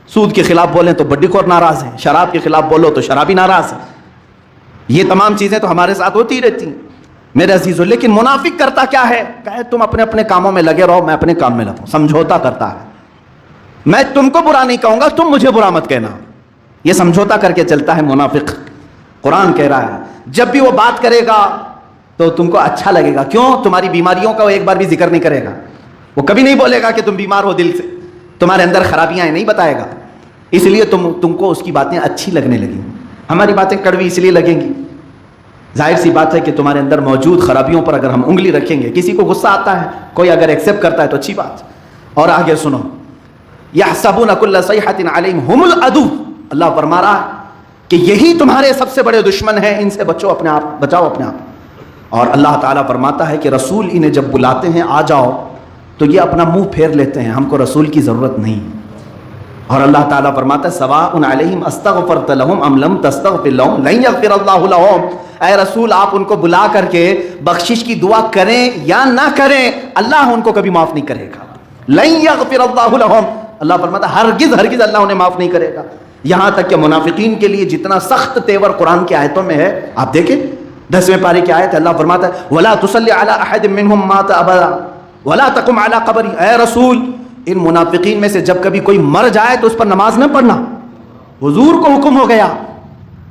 سود کے خلاف بولیں تو بڈی خور ناراض ہے، شراب کے خلاف بولو تو شرابی ناراض ہے۔ یہ تمام چیزیں تو ہمارے ساتھ ہوتی رہتی ہیں میرے عزیزوں، لیکن منافق کرتا کیا ہے؟ کہے تم اپنے اپنے کاموں میں لگے رہو، میں اپنے کام میں لگا ہوں، سمجھوتا کرتا ہے۔ میں تم کو برا نہیں کہوں گا، تم مجھے برا مت کہنا، یہ سمجھوتا کر کے چلتا ہے منافق۔ قرآن کہہ رہا ہے جب بھی وہ بات کرے گا تو تم کو اچھا لگے گا، کیوں؟ تمہاری بیماریوں کا وہ ایک بار بھی ذکر نہیں کرے گا، وہ کبھی نہیں بولے گا کہ تم بیمار ہو دل سے، تمہارے اندر خرابیاں ہیں نہیں بتائے گا، اس لیے تم کو اس کی باتیں اچھی لگنے لگیں گی۔ ہماری باتیں کڑوی اس لیے لگیں گی، ظاہر سی بات ہے کہ تمہارے اندر موجود خرابیوں پر اگر ہم انگلی رکھیں گے، کسی کو غصہ آتا ہے، کوئی اگر ایکسیپٹ کرتا ہے تو اچھی بات۔ اور آگے سنو، یحسبون کل صیحۃ علیہم ھم العدو، اللہ فرما رہا ہے کہ یہی تمہارے سب سے بڑے دشمن ہیں، ان سے بچو اپنے آپ، بچاؤ اپنے آپ۔ اور اللہ تعالیٰ فرماتا ہے کہ رسول انہیں جب بلاتے ہیں آ جاؤ تو یہ اپنا منہ پھیر لیتے ہیں، ہم کو رسول کی ضرورت نہیں۔ اور اللہ تعالیٰ فرماتا ہے سواء علیہم استغفرت لہم ام لم تستغفر لہم لن یغفر اللہ لہم، اے رسول آپ ان کو بلا کر کے بخشش کی دعا کریں یا نہ کریں، اللہ ان کو کبھی معاف نہیں کرے گا۔ لن یغفر اللہ لہم، اللہ فرماتا ہے ہرگز ہرگز اللہ انہیں معاف نہیں کرے گا۔ یہاں تک کہ منافقین کے لیے جتنا سخت تیور قرآن کی آیتوں میں ہے، آپ دیکھیں 10ویں پارے کی آیت ہے، اللہ فرماتا ہے ولا تصلی علی احد منہم مات ابدا ولا تقم علی قبری، اے رسول ان منافقین میں سے جب کبھی کوئی مر جائے تو اس پر نماز نہ پڑھنا۔ حضور کو حکم ہو گیا،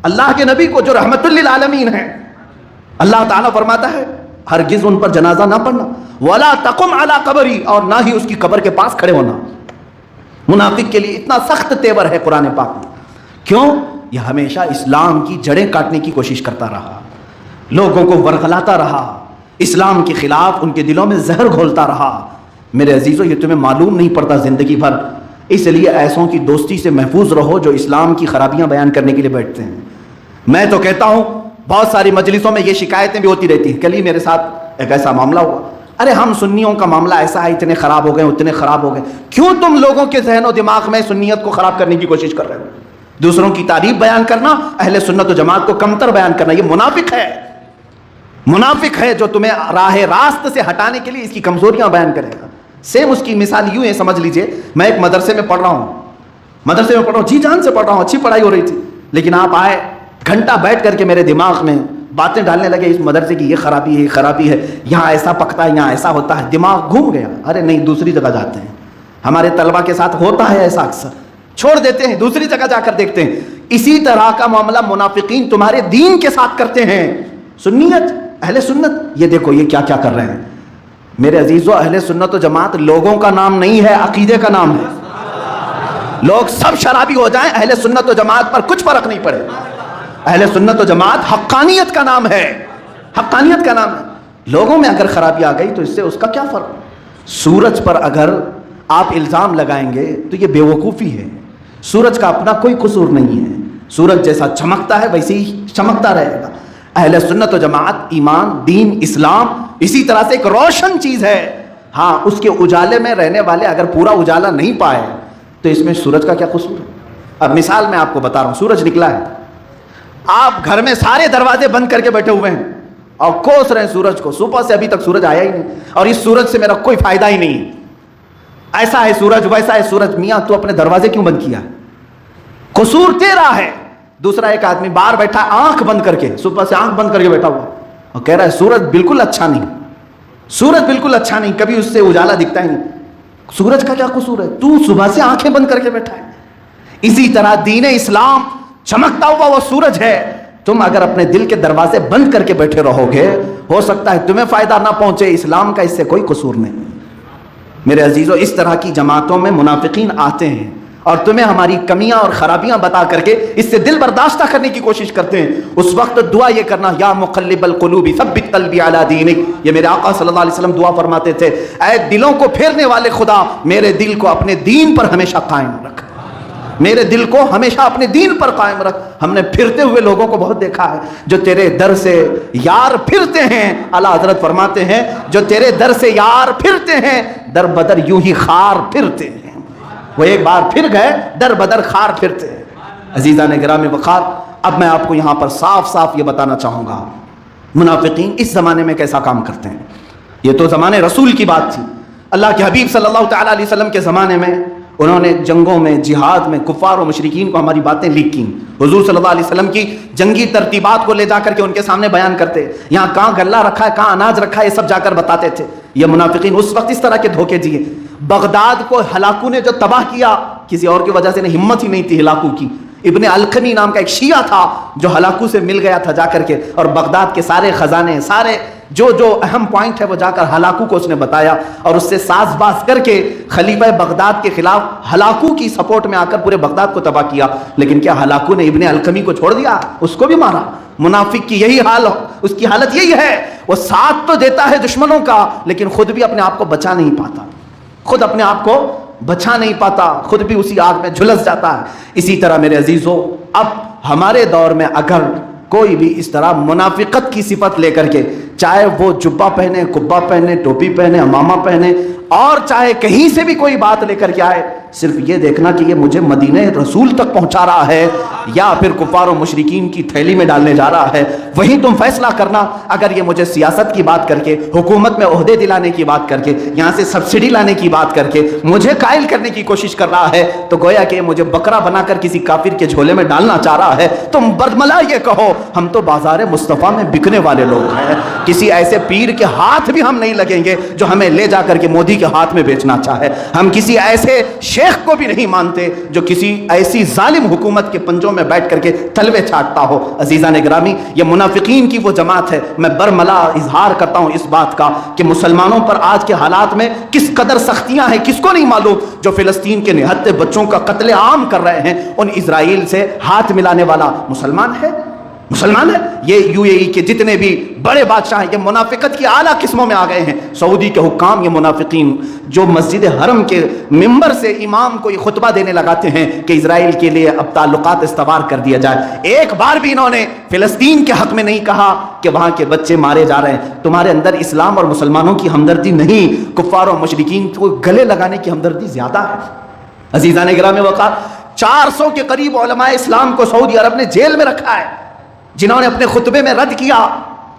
اللہ کے نبی کو جو رحمت للعالمین ہیں، اللہ تعالیٰ فرماتا ہے ہرگز ان پر جنازہ نہ پڑھنا، ولا تقم علی قبری، اور نہ ہی اس کی قبر کے پاس کھڑے ہونا۔ منافق کے لیے اتنا سخت تیور ہے قرآن پاک میں، کیوں؟ یہ ہمیشہ اسلام کی جڑیں کاٹنے کی کوشش کرتا رہا، لوگوں کو ورغلاتا رہا، اسلام کے خلاف ان کے دلوں میں زہر گھولتا رہا۔ میرے عزیزو، یہ تمہیں معلوم نہیں پڑتا زندگی بھر، اس لیے ایسوں کی دوستی سے محفوظ رہو جو اسلام کی خرابیاں بیان کرنے کے لیے بیٹھتے ہیں۔ میں تو کہتا ہوں بہت ساری مجلسوں میں یہ شکایتیں بھی ہوتی رہتی ہیں، کل ہی میرے ساتھ ایک ایسا معاملہ ہوا، ارے ہم سنیوں کا معاملہ ایسا ہے، اتنے خراب ہو گئے اتنے خراب ہو گئے۔ کیوں تم لوگوں کے ذہن و دماغ میں سنیت کو خراب کرنے کی کوشش کر رہے ہو؟ دوسروں کی تعریف بیان کرنا، اہل سنت و جماعت کو کمتر بیان کرنا، یہ منافق ہے، منافق ہے جو تمہیں راہ راست سے ہٹانے کے لیے اس کی کمزوریاں بیان کرے گا۔ سیم اس کی مثال یوں ہے، سمجھ لیجئے میں ایک مدرسے میں پڑھ رہا ہوں، جی جان سے پڑھ رہا ہوں، اچھی پڑھائی ہو رہی تھی، لیکن آپ آئے گھنٹہ بیٹھ کر کے میرے دماغ میں باتیں ڈالنے لگے، اس مدرسے کی یہ خرابی ہے، یہ خرابی ہے، یہاں ایسا پکتا ہے، یہاں ایسا ہوتا ہے، دماغ گھوم گیا۔ ارے نہیں، دوسری جگہ جاتے ہیں، ہمارے طلبہ کے ساتھ ہوتا ہے ایسا، اکثر چھوڑ دیتے ہیں، دوسری جگہ جا کر دیکھتے ہیں۔ اسی طرح کا معاملہ منافقین تمہارے دین کے ساتھ کرتے ہیں۔ سنیت، اہل سنت، یہ دیکھو یہ کیا کیا کر رہے ہیں۔ میرے عزیزو، اہل سنت و جماعت لوگوں کا نام نہیں ہے، عقیدے کا نام ہے۔ لوگ سب شرابی ہو جائیں، اہل سنت و جماعت پر کچھ فرق نہیں پڑے۔ اہل سنت و جماعت حقانیت کا نام ہے، حقانیت کا نام ہے۔ لوگوں میں اگر خرابی آ گئی تو اس سے اس کا کیا فرق؟ سورج پر اگر آپ الزام لگائیں گے تو یہ بے وقوفی ہے۔ سورج کا اپنا کوئی قصور نہیں ہے، سورج جیسا چمکتا ہے ویسے ہی چمکتا رہے گا۔ اہل سنت و جماعت ایمان، دین، اسلام اسی طرح سے ایک روشن چیز ہے، ہاں اس کے اجالے میں رہنے والے اگر پورا اجالا نہیں پائے تو اس میں سورج کا کیا قصور ہے؟ اب مثال میں آپ کو بتا رہا ہوں، سورج نکلا ہے، آپ گھر میں سارے دروازے بند کر کے بیٹھے ہوئے ہیں اور کوس رہے ہیں سورج کو، صبح سے ابھی تک سورج آیا ہی نہیں، اور اس سورج سے میرا کوئی فائدہ ہی نہیں، ایسا ہے سورج ویسا ہے سورج۔ میاں تو اپنے دروازے کیوں بند کیا؟ قصور تیرا ہے۔ دوسرا ایک آدمی باہر بیٹھا آنکھ بند کر کے، صبح سے آنکھ بند کر کے بیٹھا ہوا اور کہہ رہا ہے سورج بالکل اچھا نہیں، سورج بالکل اچھا نہیں، کبھی اس سے اجالا دکھتا ہی نہیں۔ سورج کا کیا قصور ہے؟ تو صبح سے آنکھیں بند کر کے بیٹھا ہے۔ اسی طرح دین اسلام چمکتا ہوا وہ سورج ہے، تم اگر اپنے دل کے دروازے بند کر کے بیٹھے رہو گے، ہو سکتا ہے تمہیں فائدہ نہ پہنچے، اسلام کا اس سے کوئی قصور نہیں۔ میرے عزیزو، اس طرح کی جماعتوں میں منافقین آتے ہیں اور تمہیں ہماری کمیاں اور خرابیاں بتا کر کے اس سے دل برداشتہ کرنے کی کوشش کرتے ہیں۔ اس وقت دعا یہ کرنا، یا مقلب القلوب ثبت قلبی علی دینک، یہ میرے آقا صلی اللہ علیہ وسلم دعا فرماتے تھے، اے دلوں کو پھیرنے والے خدا، میرے دل کو اپنے دین پر ہمیشہ قائم رکھ، میرے دل کو ہمیشہ اپنے دین پر قائم رکھ۔ ہم نے پھرتے ہوئے لوگوں کو بہت دیکھا ہے جو تیرے در سے یار پھرتے ہیں، اعلیٰ حضرت فرماتے ہیں جو تیرے در سے یار پھرتے ہیں در بدر یوں ہی خار پھرتے ہیں۔ وہ ایک بار پھر گئے، در بدر خار پھرتے ہیں۔ عزیزان گرامی وقار، اب میں آپ کو یہاں پر صاف صاف یہ بتانا چاہوں گا منافقین اس زمانے میں کیسا کام کرتے ہیں۔ یہ تو زمانے رسول کی بات تھی، اللہ کے حبیب صلی اللہ تعالیٰ علیہ وسلم کے زمانے میں انہوں نے جنگوں میں، جہاد میں کفار و مشرکین کو ہماری باتیں لیک کی۔ حضور صلی اللہ علیہ وسلم کی جنگی ترتیبات کو لے جا کر کے ان کے سامنے بیان کرتے، یہاں کہاں غلہ رکھا ہے، کہاں اناج رکھا ہے، یہ سب جا کر بتاتے تھے۔ یہ منافقین اس وقت اس طرح کے دھوکے دیے۔ بغداد کو ہلاکو نے جو تباہ کیا، کسی اور کی وجہ سے نہیں، ہمت ہی نہیں تھی ہلاکو کی۔ ابن القمی نام کا ایک شیعہ تھا جو ہلاکو سے مل گیا تھا جا کر کے، اور بغداد کے سارے خزانے، سارے جو اہم پوائنٹ ہے وہ جا کر ہلاکو کو اس نے بتایا، اور اس سے ساز باز کر کے خلیفہ بغداد کے خلاف ہلاکو کی سپورٹ میں آ کر پورے بغداد کو تباہ کیا۔ لیکن کیا ہلاکو نے ابن القمی کو چھوڑ دیا؟ اس کو بھی مارا۔ منافق کی یہی حال، اس کی حالت یہی ہے، وہ ساتھ تو دیتا ہے دشمنوں کا لیکن خود بھی اپنے آپ کو بچا نہیں پاتا، خود اپنے آپ کو بچا نہیں پاتا، خود بھی اسی آگ میں جھلس جاتا ہے۔ اسی طرح میرے عزیزو، اب ہمارے دور میں اگر کوئی بھی اس طرح منافقت کی صفت لے کر کے، چاہے وہ جبہ پہنے، قبہ پہنے، ٹوپی پہنے، امامہ پہنے، اور چاہے کہیں سے بھی کوئی بات لے کر کے آئے، صرف یہ دیکھنا کہ یہ مجھے مدینہ رسول تک پہنچا رہا ہے یا پھر کفار و مشرکین کی تھیلی میں ڈالنے جا رہا ہے، وہیں تم فیصلہ کرنا۔ اگر یہ مجھے سیاست کی بات کر کے، حکومت میں عہدے دلانے کی بات کر کے، یہاں سے سبسڈی لانے کی بات کر کے مجھے قائل کرنے کی کوشش کر رہا ہے تو گویا کہ مجھے بکرا بنا کر کسی کافر کے جھولے میں ڈالنا چاہ رہا ہے۔ تم برملا یہ کہو ہم تو بازار مصطفیٰ میں بکنے والے لوگ ہیں، کسی ایسے پیر کے ہاتھ بھی ہم نہیں لگیں گے جو ہمیں لے جا کر کے مودی کے ہاتھ میں بیچنا چاہے۔ ہم کسی ایسے شیخ کو بھی نہیں مانتے جو کسی ایسی ظالم حکومت کے پنجوں میں بیٹھ کر کے تلوے چھاٹتا ہو۔ عزیزان گرامی، یہ منافقین کی وہ جماعت ہے۔ میں برملا اظہار کرتا ہوں اس بات کا کہ مسلمانوں پر آج کے حالات میں کس قدر سختیاں ہیں کس کو نہیں معلوم۔ جو فلسطین کے نہتے بچوں کا قتل عام کر رہے ہیں، ان اسرائیل سے ہاتھ ملانے والا مسلمان ہے؟ مسلمان ہے. یہ UAE کے جتنے بھی بڑے بادشاہ ہیں یہ منافقت کی اعلیٰ قسموں میں آ گئے ہیں. سعودی کے حکام یہ منافقین جو مسجد حرم کے ممبر سے امام کو یہ خطبہ دینے لگاتے ہیں کہ اسرائیل کے لیے اب تعلقات استوار کر دیا جائے. ایک بار بھی انہوں نے فلسطین کے حق میں نہیں کہا کہ وہاں کے بچے مارے جا رہے ہیں. تمہارے اندر اسلام اور مسلمانوں کی ہمدردی نہیں, کفار و مشرکین کو گلے لگانے کی ہمدردی زیادہ ہے. عزیزان گرامی وقار, 400 کے قریب علماء اسلام کو سعودی عرب نے جیل میں رکھا ہے. جنہوں نے اپنے خطبے میں رد کیا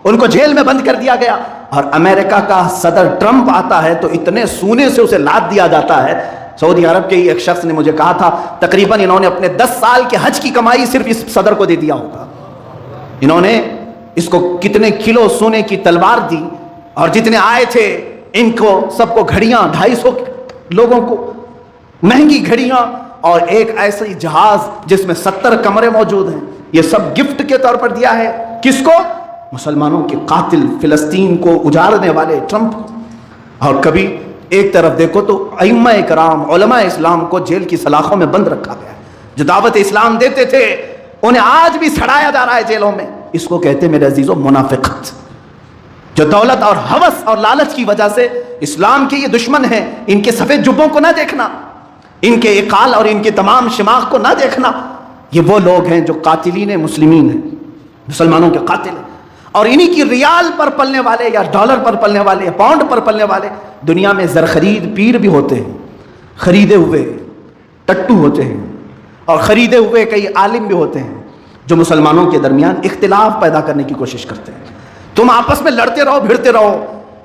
ان کو جیل میں بند کر دیا گیا. اور امریکہ کا صدر ٹرمپ آتا ہے تو اتنے سونے سے اسے لاد دیا جاتا ہے. سعودی عرب کے ایک شخص نے مجھے کہا تھا تقریباً انہوں نے اپنے 10 سال کے حج کی کمائی صرف اس صدر کو دے دیا ہوگا. انہوں نے اس کو کتنے کلو سونے کی تلوار دی, اور جتنے آئے تھے ان کو سب کو گھڑیاں, 250 لوگوں کو مہنگی گھڑیاں, اور ایک ایسی جہاز جس میں 70 کمرے موجود ہیں, یہ سب گفٹ کے طور پر دیا ہے. کس کو؟ مسلمانوں کے قاتل, فلسطین کو اجاڑنے والے ٹرمپ. اور کبھی ایک طرف دیکھو تو ائمہ کرام علماء اسلام کو جیل کی سلاخوں میں بند رکھا گیا. جو دعوت اسلام دیتے تھے انہیں آج بھی سڑایا جا رہا ہے جیلوں میں. اس کو کہتے ہیں میرے عزیزو منافقت. جو دولت اور ہوس اور لالچ کی وجہ سے اسلام کے یہ دشمن ہیں, ان کے سفید جبوں کو نہ دیکھنا, ان کے اقال اور ان کے تمام شماغ کو نہ دیکھنا. یہ وہ لوگ ہیں جو قاتلین مسلمین ہیں, مسلمانوں کے قاتل ہیں. اور انہی کی ریال پر پلنے والے یا ڈالر پر پلنے والے یا پاؤنڈ پر پلنے والے دنیا میں زرخرید پیر بھی ہوتے ہیں, خریدے ہوئے ٹٹو ہوتے ہیں, اور خریدے ہوئے کئی عالم بھی ہوتے ہیں جو مسلمانوں کے درمیان اختلاف پیدا کرنے کی کوشش کرتے ہیں. تم آپس میں لڑتے رہو, بھڑتے رہو,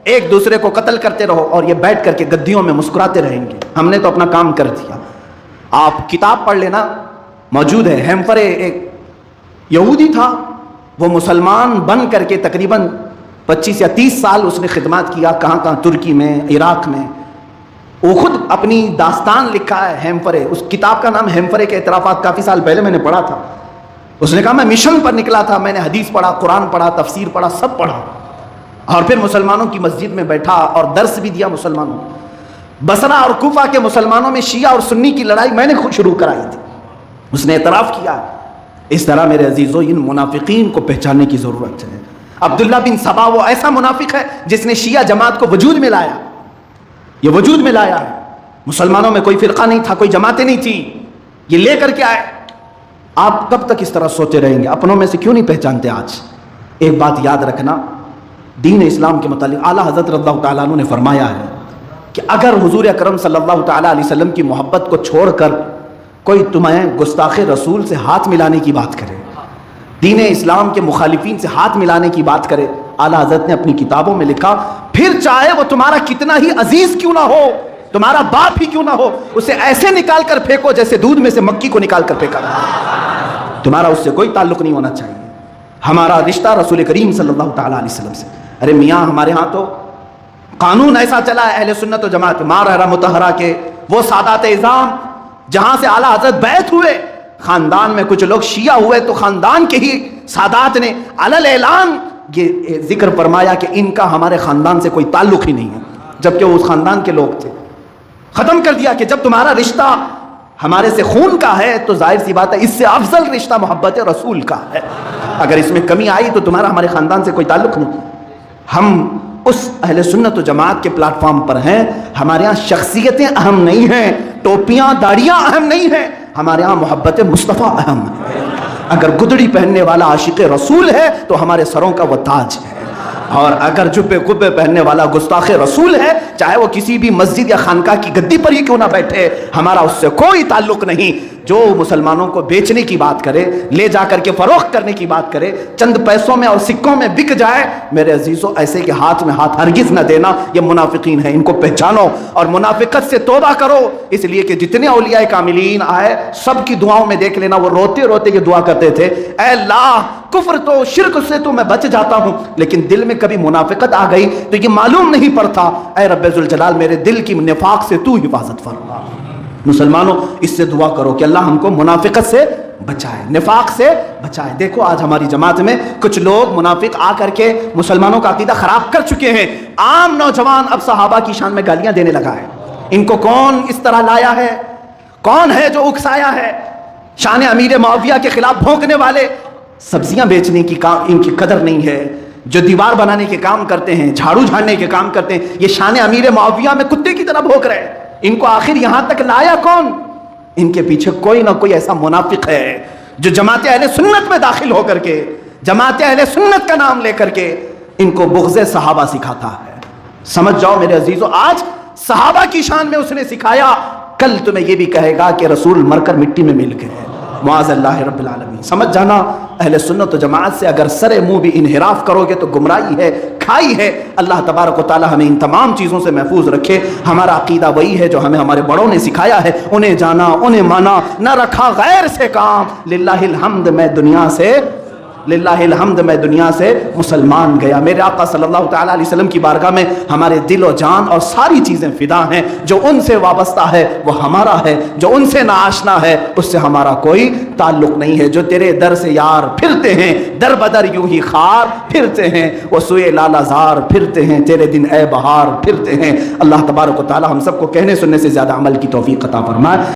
ایک دوسرے کو قتل کرتے رہو, اور یہ بیٹھ کر کے گدیوں میں مسکراتے رہیں گے. ہم نے تو اپنا کام کر دیا. آپ کتاب پڑھ لینا, موجود ہے. ہیمفرے ایک یہودی تھا, وہ مسلمان بن کر کے تقریباً 25 یا 30 سال اس نے خدمات کیا, کہاں ترکی میں, عراق میں. وہ خود اپنی داستان لکھا ہے ہیمفرے. اس کتاب کا نام ہیمفرے کے اعترافات, کافی سال پہلے میں نے پڑھا تھا. اس نے کہا میں مشن پر نکلا تھا, میں نے حدیث پڑھا, قرآن پڑھا, تفسیر پڑھا, سب پڑھا, اور پھر مسلمانوں کی مسجد میں بیٹھا اور درس بھی دیا مسلمانوں. بصرہ اور کوفہ کے مسلمانوں میں شیعہ اور سنی کی لڑائی میں نے خود شروع کرائی تھی. اس نے اعتراف کیا. اس طرح میرے عزیزو ان منافقین کو پہچاننے کی ضرورت ہے. عبداللہ بن سبا وہ ایسا منافق ہے جس نے شیعہ جماعت کو وجود میں لایا. یہ وجود میں لایا ہے. مسلمانوں میں کوئی فرقہ نہیں تھا, کوئی جماعتیں نہیں تھی, یہ لے کر کے آئے. آپ کب تک اس طرح سوتے رہیں گے؟ اپنوں میں سے کیوں نہیں پہچانتے آج؟ ایک بات یاد رکھنا, دین اسلام کے متعلق اعلیٰ حضرت رضی اللہ تعالیٰ عنہ نے فرمایا ہے کہ اگر حضور اکرم صلی اللہ تعالیٰ علیہ وسلم کی محبت کو چھوڑ کر کوئی تمہیں گستاخ رسول سے ہاتھ ملانے کی بات کرے, دین اسلام کے مخالفین سے ہاتھ ملانے کی بات کرے, اعلیٰ حضرت نے اپنی کتابوں میں لکھا پھر چاہے وہ تمہارا کتنا ہی عزیز کیوں نہ ہو, تمہارا باپ ہی کیوں نہ ہو, اسے ایسے نکال کر پھینکو جیسے دودھ میں سے مکھی کو نکال کر پھینکا. تمہارا اس سے کوئی تعلق نہیں ہونا چاہیے. ہمارا رشتہ رسول کریم صلی اللہ تعالیٰ علیہ وسلم سے. ارے میاں, ہمارے ہاں تو قانون ایسا چلا ہے اہل سنت و جماعت مارہ متحرہ کے, وہ سادات اعظام جہاں سے اعلیٰ حضرت بیعت ہوئے, خاندان میں کچھ لوگ شیعہ ہوئے تو خاندان کے ہی سادات نے علل اعلان یہ ذکر فرمایا کہ ان کا ہمارے خاندان سے کوئی تعلق ہی نہیں ہے, جبکہ وہ اس خاندان کے لوگ تھے. ختم کر دیا کہ جب تمہارا رشتہ ہمارے سے خون کا ہے تو ظاہر سی بات ہے اس سے افضل رشتہ محبت رسول کا ہے. اگر اس میں کمی آئی تو تمہارا ہمارے خاندان سے کوئی تعلق نہیں. ہم اس اہل سنت و جماعت کے پلیٹ فارم پر ہیں. ہمارے ہاں شخصیتیں اہم نہیں ہیں, ٹوپیاں داڑیاں اہم نہیں ہیں, ہمارے ہاں محبت مصطفیٰ اہم ہے. اگر گدڑی پہننے والا عاشق رسول ہے تو ہمارے سروں کا وہ تاج ہے, اور اگر جبے قبے پہننے والا گستاخ رسول ہے, چاہے وہ کسی بھی مسجد یا خانقاہ کی گدی پر ہی کیوں نہ بیٹھے, ہمارا اس سے کوئی تعلق نہیں. جو مسلمانوں کو بیچنے کی بات کرے, لے جا کر کے فروخت کرنے کی بات کرے, چند پیسوں میں اور سکوں میں بک جائے, میرے عزیزو ایسے کہ ہاتھ میں ہاتھ ہرگز نہ دینا. یہ منافقین ہیں, ان کو پہچانو اور منافقت سے توبہ کرو. اس لیے کہ جتنے اولیاء کاملین آئے سب کی دعاؤں میں دیکھ لینا, وہ روتے روتے یہ دعا کرتے تھے, اے اللہ کفر تو شرک سے تو میں بچ جاتا ہوں, لیکن دل میں کبھی منافقت آ گئی تو یہ معلوم نہیں پڑتا. اے رب ذوالجلال میرے دل کی نفاق سے تو حفاظت فرما. مسلمانوں اس سے دعا کرو کہ اللہ ہم کو منافقت سے بچائے, نفاق سے بچائے. دیکھو آج ہماری جماعت میں کچھ لوگ منافق آ کر کے مسلمانوں کا عقیدہ خراب کر چکے ہیں. عام نوجوان اب صحابہ کی شان میں گالیاں دینے لگا ہے. ان کو کون اس طرح لایا ہے, کون ہے جو اکسایا ہے؟ شان امیر معاویہ کے خلاف بھونکنے والے سبزیاں بیچنے کی ان کی قدر نہیں ہے، جو دیوار بنانے کے کام کرتے ہیں، جھاڑو جھاڑنے کے کام کرتے ہیں، یہ شان امیر معاویہ میں کتے کی طرح بھونک رہے ہیں۔ ان کو آخر یہاں تک لایا کون؟ ان کے پیچھے کوئی نہ کوئی ایسا منافق ہے جو جماعت اہل سنت میں داخل ہو کر کے، جماعت اہل سنت کا نام لے کر کے ان کو بغض صحابہ سکھاتا ہے۔ سمجھ جاؤ میرے عزیزو، آج صحابہ کی شان میں اس نے سکھایا، کل تمہیں یہ بھی کہے گا کہ رسول مر کر مٹی میں مل گئے، معاذ اللہ رب العالمین۔ سمجھ جانا، اہل سنت و جماعت سے اگر سر منہ بھی انحراف کرو گے تو گمراہی ہے، کھائی ہے۔ اللہ تبارک و تعالی ہمیں ان تمام چیزوں سے محفوظ رکھے۔ ہمارا عقیدہ وہی ہے جو ہمیں ہمارے بڑوں نے سکھایا ہے، انہیں جانا، انہیں مانا، نہ رکھا غیر سے کام۔ للہ الحمد میں دنیا سے مسلمان گیا۔ میرے آقا صلی اللہ تعالیٰ علیہ وسلم کی بارگاہ میں ہمارے دل و جان اور ساری چیزیں فدا ہیں۔ جو ان سے وابستہ ہے وہ ہمارا ہے، جو ان سے ناآشنا ہے اس سے ہمارا کوئی تعلق نہیں ہے۔ جو تیرے در سے یار پھرتے ہیں، در بدر یوں ہی خار پھرتے ہیں، وہ سوئے لالا زار پھرتے ہیں، تیرے دن اے بہار پھرتے ہیں۔ اللہ تبارک و تعالی ہم سب کو کہنے سننے سے زیادہ عمل کی توفیق عطا فرمائے۔